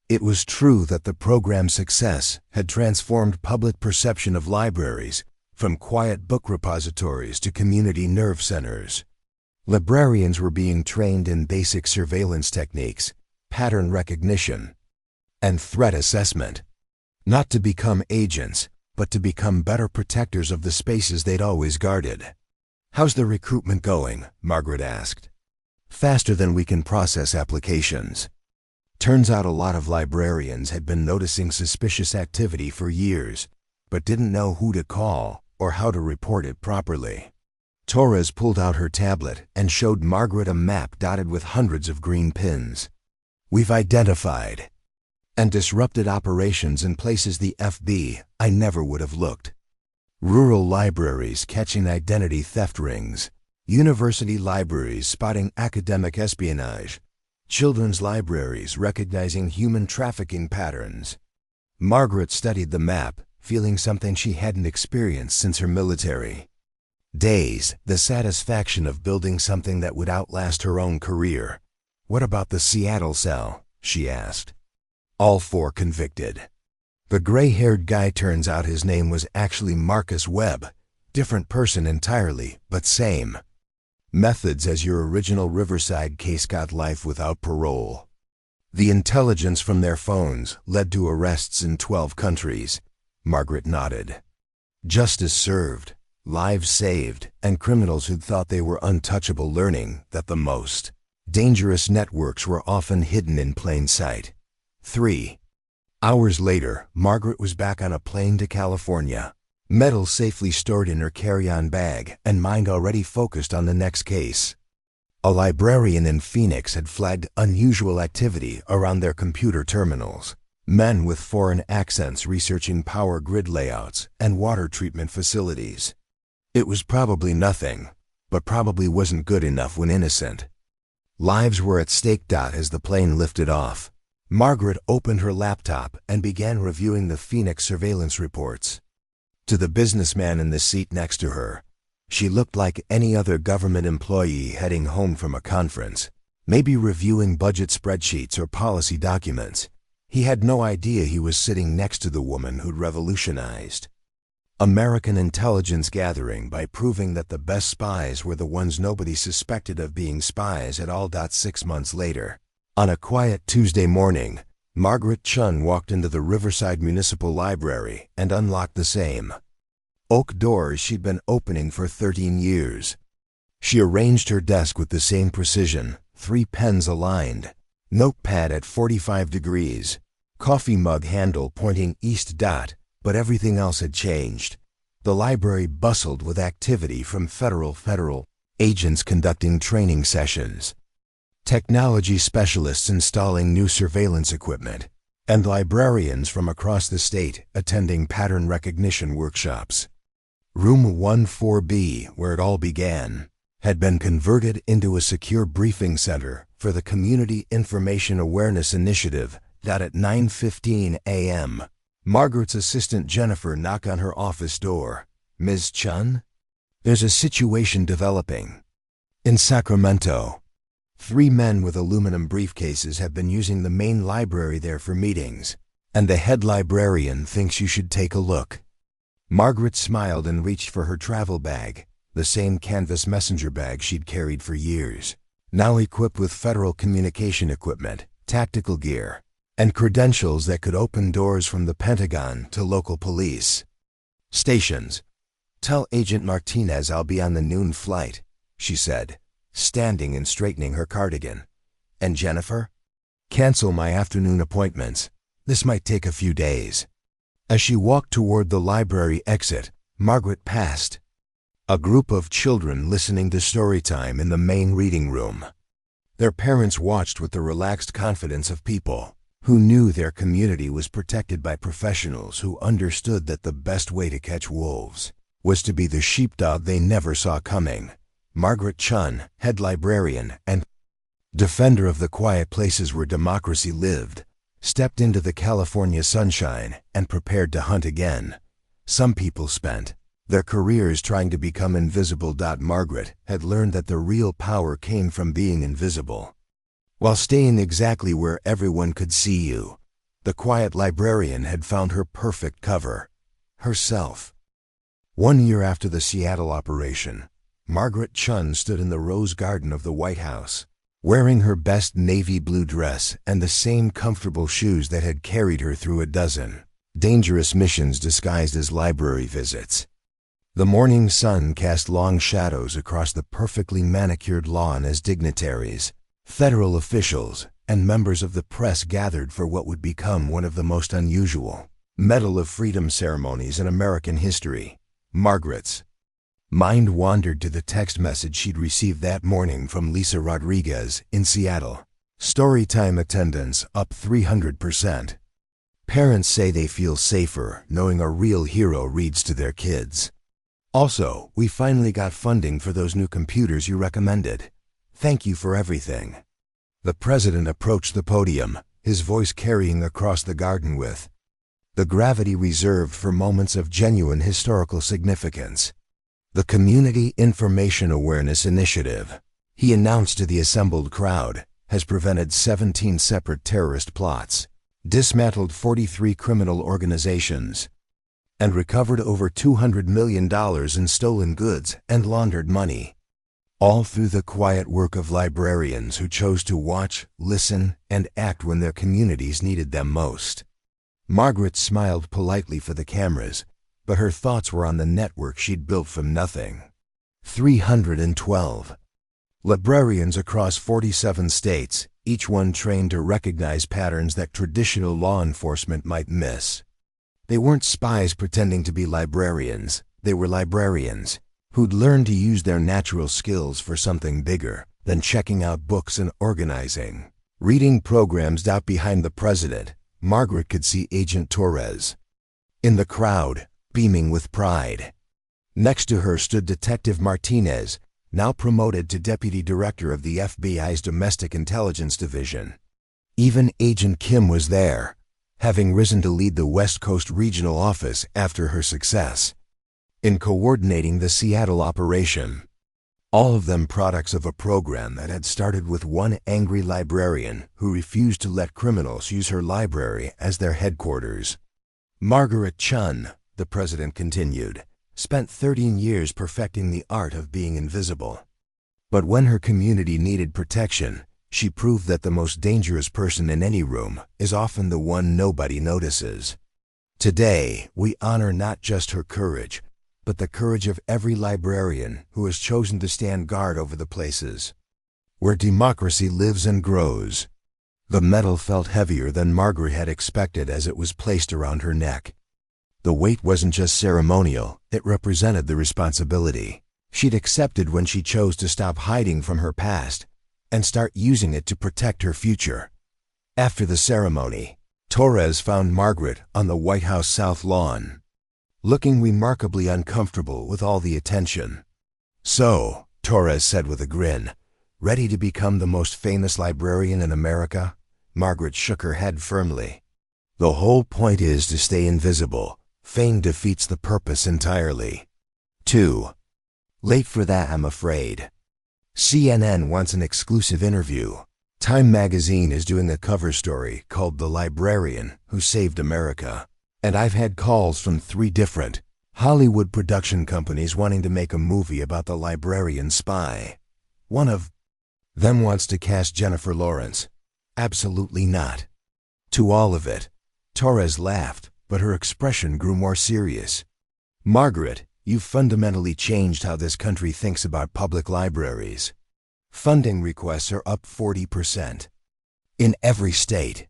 It was true that the program's success had transformed public perception of libraries from quiet book repositories to community nerve centers. Librarians were being trained in basic surveillance techniques, pattern recognition, and threat assessment. Not to become agents, but to become better protectors of the spaces they'd always guarded. "How's the recruitment going?" Margaret asked. "Faster than we can process applications." Turns out a lot of librarians had been noticing suspicious activity for years, but didn't know who to call or how to report it properly. Torres pulled out her tablet and showed Margaret a map dotted with hundreds of green pins. "We've identified and disrupted operations in places the FBI never would have looked. Rural libraries catching identity theft rings, university libraries spotting academic espionage, children's libraries recognizing human trafficking patterns." Margaret studied the map, feeling something she hadn't experienced since her military days, the satisfaction of building something that would outlast her own career. "What about the Seattle cell?" she asked. "All 4 convicted. The gray-haired guy, turns out his name was actually Marcus Webb. Different person entirely, but same methods as your original Riverside case. Got life without parole. The intelligence from their phones led to arrests in 12 countries. Margaret nodded. Justice served, lives saved, and criminals who'd thought they were untouchable learning that the most dangerous networks were often hidden in plain sight. 3 hours later, Margaret was back on a plane to California. Metal safely stored in her carry-on bag, and mind already focused on the next case. A librarian in Phoenix had flagged unusual activity around their computer terminals. Men with foreign accents researching power grid layouts and water treatment facilities. It was probably nothing, but probably wasn't good enough when innocent. Lives were at stake. As the plane lifted off, Margaret opened her laptop and began reviewing the Phoenix surveillance reports. To the businessman in the seat next to her, she looked like any other government employee heading home from a conference, maybe reviewing budget spreadsheets or policy documents. He had no idea he was sitting next to the woman who'd revolutionized American intelligence gathering by proving that the best spies were the ones nobody suspected of being spies at all. 6 months later, on a quiet Tuesday morning, Margaret Chen walked into the Riverside Municipal Library and unlocked the same oak doors she'd been opening for 13 years. She arranged her desk with the same precision, 3 pens aligned, notepad at 45 degrees, coffee mug handle pointing east. But everything else had changed. The library bustled with activity from federal agents conducting training sessions, technology specialists installing new surveillance equipment, and librarians from across the state attending pattern recognition workshops. Room 14B, where it all began, had been converted into a secure briefing center for the Community Information Awareness Initiative. At 9:15 a.m., Margaret's assistant Jennifer knocked on her office door. "Ms. Chen? There's a situation developing in Sacramento. 3 men with aluminum briefcases have been using the main library there for meetings, and the head librarian thinks you should take a look." Margaret smiled and reached for her travel bag, the same canvas messenger bag she'd carried for years, now equipped with federal communication equipment, tactical gear, and credentials that could open doors from the Pentagon to local police stations. "Tell Agent Martinez I'll be on the noon flight," she said, standing and straightening her cardigan. "And Jennifer? Cancel my afternoon appointments. This might take a few days." As she walked toward the library exit, Margaret passed a group of children listening to story time in the main reading room. Their parents watched with the relaxed confidence of people who knew their community was protected by professionals who understood that the best way to catch wolves was to be the sheepdog they never saw coming. Margaret Chen, head librarian and defender of the quiet places where democracy lived, stepped into the California sunshine and prepared to hunt again. Some people spent their careers trying to become invisible. Margaret had learned that the real power came from being invisible, while staying exactly where everyone could see you. The quiet librarian had found her perfect cover: herself. 1 year after the Seattle operation, Margaret Chen stood in the rose garden of the White House, wearing her best navy blue dress and the same comfortable shoes that had carried her through a dozen dangerous missions disguised as library visits. The morning sun cast long shadows across the perfectly manicured lawn as dignitaries, federal officials, and members of the press gathered for what would become one of the most unusual Medal of Freedom ceremonies in American history. Margaret's mind wandered to the text message she'd received that morning from Lisa Rodriguez in Seattle. "Storytime attendance up 300%. Parents say they feel safer knowing a real hero reads to their kids. Also, we finally got funding for those new computers you recommended. Thank you for everything." The president approached the podium, his voice carrying across the garden with the gravity reserved for moments of genuine historical significance. "The Community Information Awareness Initiative," he announced to the assembled crowd, "has prevented 17 separate terrorist plots, dismantled 43 criminal organizations, and recovered over $200 million in stolen goods and laundered money. All through the quiet work of librarians who chose to watch, listen, and act when their communities needed them most." Margaret smiled politely for the cameras, but her thoughts were on the network she'd built from nothing. 312 librarians across 47 states, each one trained to recognize patterns that traditional law enforcement might miss. They weren't spies pretending to be librarians. They were librarians who'd learned to use their natural skills for something bigger than checking out books and organizing. Reading programs out behind the president, Margaret could see Agent Torres in the crowd, beaming with pride. Next to her stood Detective Martinez, now promoted to Deputy Director of the FBI's Domestic Intelligence Division. Even Agent Kim was there, having risen to lead the West Coast Regional Office after her success in coordinating the Seattle operation. All of them products of a program that had started with one angry librarian who refused to let criminals use her library as their headquarters. Margaret Chen, the president continued, spent 13 years perfecting the art of being invisible. But when her community needed protection, she proved that the most dangerous person in any room is often the one nobody notices. Today, we honor not just her courage, but the courage of every librarian who has chosen to stand guard over the places where democracy lives and grows. The medal felt heavier than Margaret had expected as it was placed around her neck. The weight wasn't just ceremonial, it represented the responsibility she'd accepted when she chose to stop hiding from her past and start using it to protect her future. After the ceremony, Torres found Margaret on the White House South Lawn, looking remarkably uncomfortable with all the attention. "So," Torres said with a grin, "ready to become the most famous librarian in America?" Margaret shook her head firmly. "The whole point is to stay invisible. Fame defeats the purpose entirely." Too late for that, I'm afraid. CNN wants an exclusive interview. Time magazine is doing a cover story called "The Librarian Who Saved America." And I've had calls from 3 different Hollywood production companies wanting to make a movie about the librarian spy. One of them wants to cast Jennifer Lawrence. Absolutely not. To all of it, Torres laughed, but her expression grew more serious. "Margaret, you've fundamentally changed how this country thinks about public libraries. Funding requests are up 40% in every state.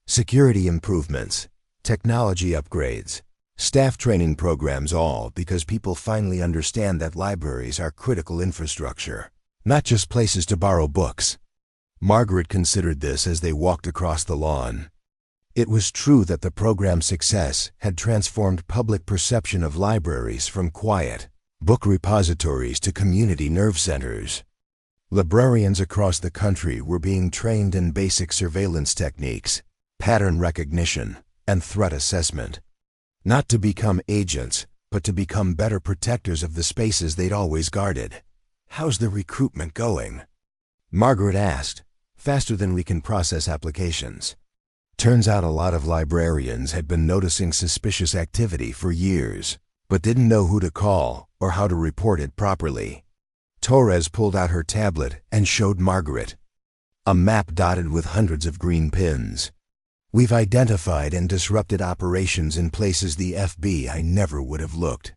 Security improvements, technology upgrades, staff training programs, all because people finally understand that libraries are critical infrastructure, not just places to borrow books." Margaret considered this as they walked across the lawn. It was true that the program's success had transformed public perception of libraries from quiet book repositories to community nerve centers. Librarians across the country were being trained in basic surveillance techniques, pattern recognition, and threat assessment. Not to become agents, but to become better protectors of the spaces they'd always guarded. "How's the recruitment going?" Margaret asked. "Faster than we can process applications." Turns out a lot of librarians had been noticing suspicious activity for years, but didn't know who to call or how to report it properly. Torres pulled out her tablet and showed Margaret a map dotted with hundreds of green pins. "We've identified and disrupted operations in places the FBI never would have looked.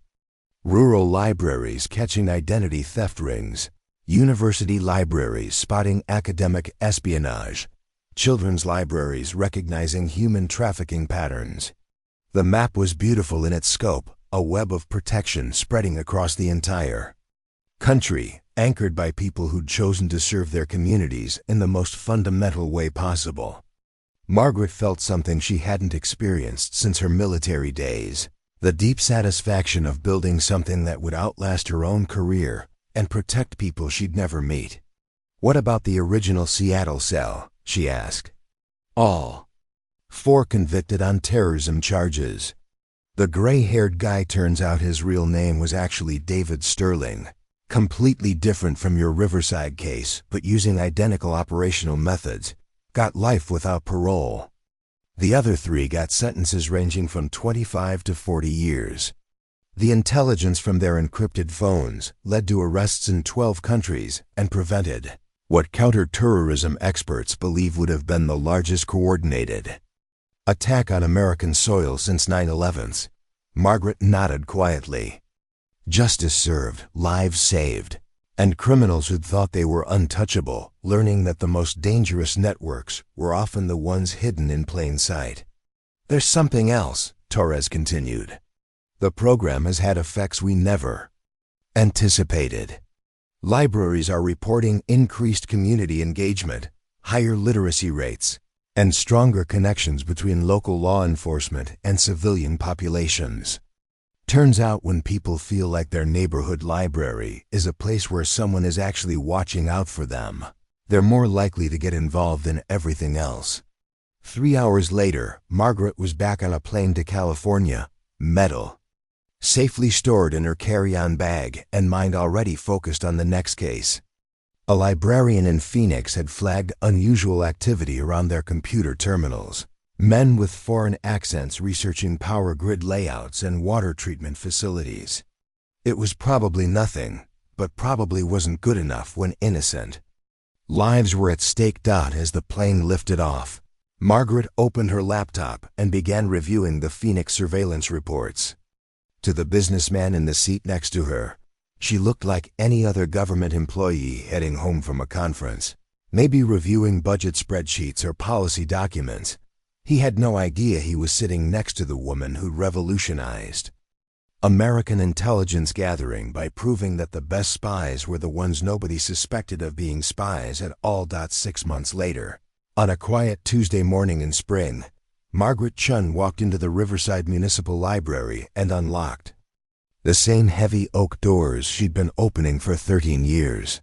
Rural libraries catching identity theft rings, university libraries spotting academic espionage, children's libraries recognizing human trafficking patterns." The map was beautiful in its scope, a web of protection spreading across the entire country, anchored by people who'd chosen to serve their communities in the most fundamental way possible. Margaret felt something she hadn't experienced since her military days, the deep satisfaction of building something that would outlast her own career and protect people she'd never meet. "What about the original Seattle cell?" she asked. "All 4 convicted on terrorism charges. The gray-haired guy, turns out his real name was actually David Sterling. Completely different from your Riverside case, but using identical operational methods. Got life without parole. The other 3 got sentences ranging from 25 to 40 years. The intelligence from their encrypted phones led to arrests in 12 countries and prevented what counter-terrorism experts believe would have been the largest coordinated attack on American soil since 9/11. Margaret nodded quietly. Justice served, lives saved, and criminals who'd thought they were untouchable, learning that the most dangerous networks were often the ones hidden in plain sight. "There's something else," Torres continued. The program has had effects we never anticipated. Libraries are reporting increased community engagement, higher literacy rates, and stronger connections between local law enforcement and civilian populations. Turns out when people feel like their neighborhood library is a place where someone is actually watching out for them, they're more likely to get involved in everything else. 3 hours later, Margaret was back on a plane to California, metal, safely stored in her carry-on bag and mind already focused on the next case. A librarian in Phoenix had flagged unusual activity around their computer terminals. Men with foreign accents researching power grid layouts and water treatment facilities. It was probably nothing, but probably wasn't good enough when innocent lives were at stake. As the plane lifted off, Margaret opened her laptop and began reviewing the Phoenix surveillance reports. To the businessman in the seat next to her, she looked like any other government employee heading home from a conference, maybe reviewing budget spreadsheets or policy documents. He had no idea he was sitting next to the woman who revolutionized American intelligence gathering by proving that the best spies were the ones nobody suspected of being spies at all. 6 months later, on a quiet Tuesday morning in spring, Margaret Chen walked into the Riverside Municipal Library and unlocked the same heavy oak doors she'd been opening for 13 years.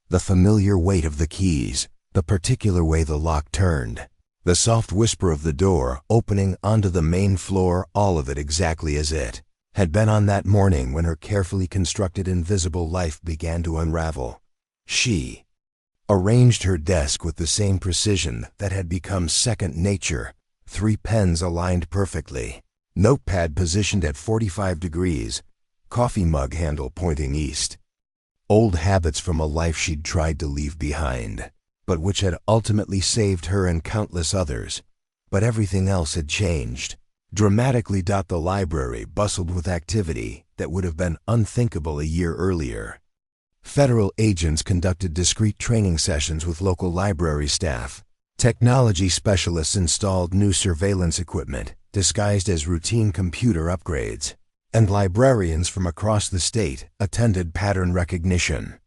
The familiar weight of the keys, the particular way the lock turned, the soft whisper of the door opening onto the main floor, all of it exactly as it had been on that morning when her carefully constructed invisible life began to unravel. She arranged her desk with the same precision that had become second nature, 3 pens aligned perfectly, notepad positioned at 45 degrees, coffee mug handle pointing east. Old habits from a life she'd tried to leave behind, but which had ultimately saved her and countless others. But everything else had changed dramatically. The library bustled with activity that would have been unthinkable a year earlier. Federal agents conducted discreet training sessions with local library staff. Technology specialists installed new surveillance equipment disguised as routine computer upgrades, and librarians from across the state attended pattern recognition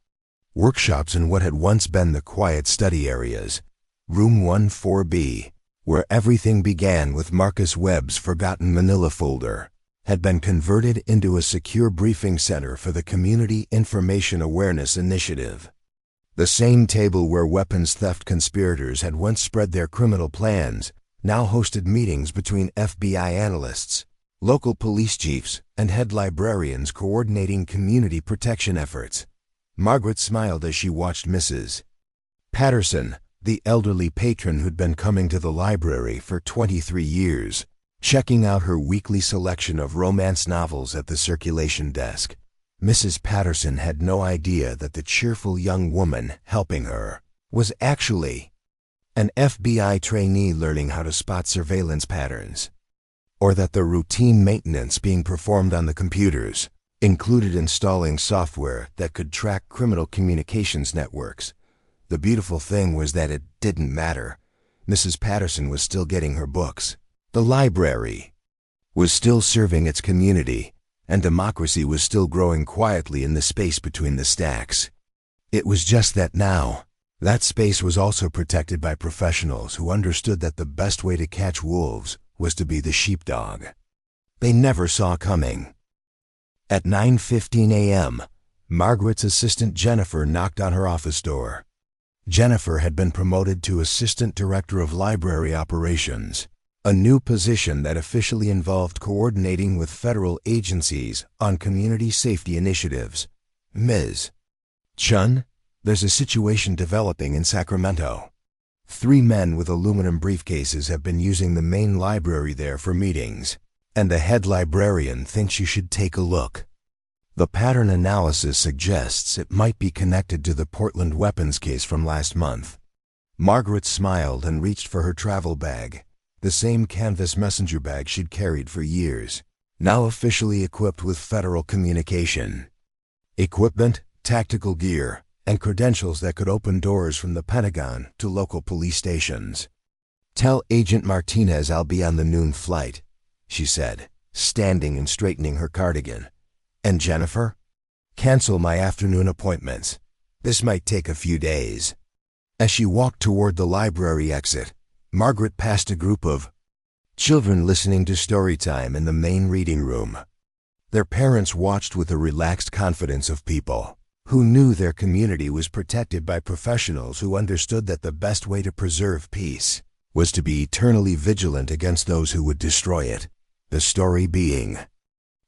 workshops in what had once been the quiet study areas, Room 14B, where everything began with Marcus Webb's forgotten manila folder, had been converted into a secure briefing center for the Community Information Awareness Initiative. The same table where weapons theft conspirators had once spread their criminal plans now hosted meetings between FBI analysts, local police chiefs, and head librarians coordinating community protection efforts. Margaret smiled as she watched Mrs. Patterson, the elderly patron who'd been coming to the library for 23 years, checking out her weekly selection of romance novels at the circulation desk. Mrs. Patterson had no idea that the cheerful young woman helping her was actually an FBI trainee learning how to spot surveillance patterns, or that the routine maintenance being performed on the computers included installing software that could track criminal communications networks. The beautiful thing was that it didn't matter. Mrs. Patterson was still getting her books. The library was still serving its community, and democracy was still growing quietly in the space between the stacks. It was just that now, that space was also protected by professionals who understood that the best way to catch wolves was to be the sheepdog they never saw coming. At 9:15 a.m., Margaret's assistant Jennifer knocked on her office door. Jennifer had been promoted to Assistant Director of Library Operations, a new position that officially involved coordinating with federal agencies on community safety initiatives. Ms. Chen, there's a situation developing in Sacramento. 3 men with aluminum briefcases have been using the main library there for meetings, and the head librarian thinks you should take a look. The pattern analysis suggests it might be connected to the Portland weapons case from last month. Margaret smiled and reached for her travel bag, the same canvas messenger bag she'd carried for years, now officially equipped with federal communication equipment, tactical gear, and credentials that could open doors from the Pentagon to local police stations. "Tell Agent Martinez I'll be on the noon flight," she said, standing and straightening her cardigan. "And Jennifer? Cancel my afternoon appointments. This might take a few days." As she walked toward the library exit, Margaret passed a group of children listening to story time in the main reading room. Their parents watched with the relaxed confidence of people who knew their community was protected by professionals who understood that the best way to preserve peace was to be eternally vigilant against those who would destroy it. The story being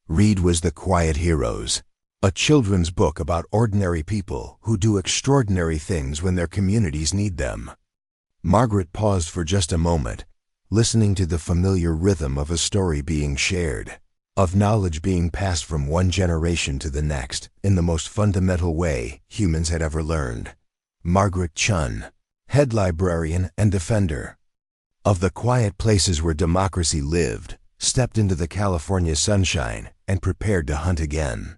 Read Was the Quiet Heroes, a children's book about ordinary people who do extraordinary things when their communities need them. Margaret paused for just a moment, listening to the familiar rhythm of a story being shared, of knowledge being passed from one generation to the next in the most fundamental way humans had ever learned. Margaret Chen, head librarian and defender of the quiet places where democracy lived, stepped into the California sunshine and prepared to hunt again.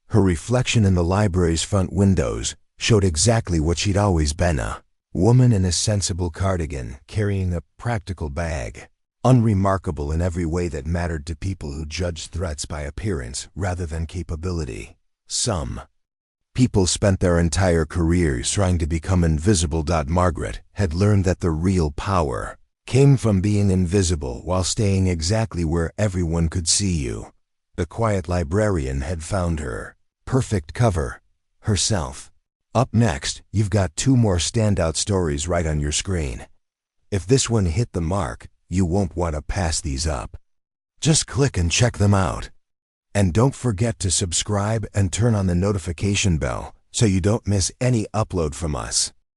Her reflection in the library's front windows showed exactly what she'd always been, a woman in a sensible cardigan carrying a practical bag, unremarkable in every way that mattered to people who judged threats by appearance rather than capability. Some people spent their entire careers trying to become invisible. Margaret had learned that the real power came from being invisible while staying exactly where everyone could see you. The quiet librarian had found her perfect cover, herself. Up next, you've got 2 more standout stories right on your screen. If this one hit the mark, you won't want to pass these up. Just click and check them out. And don't forget to subscribe and turn on the notification bell so you don't miss any upload from us.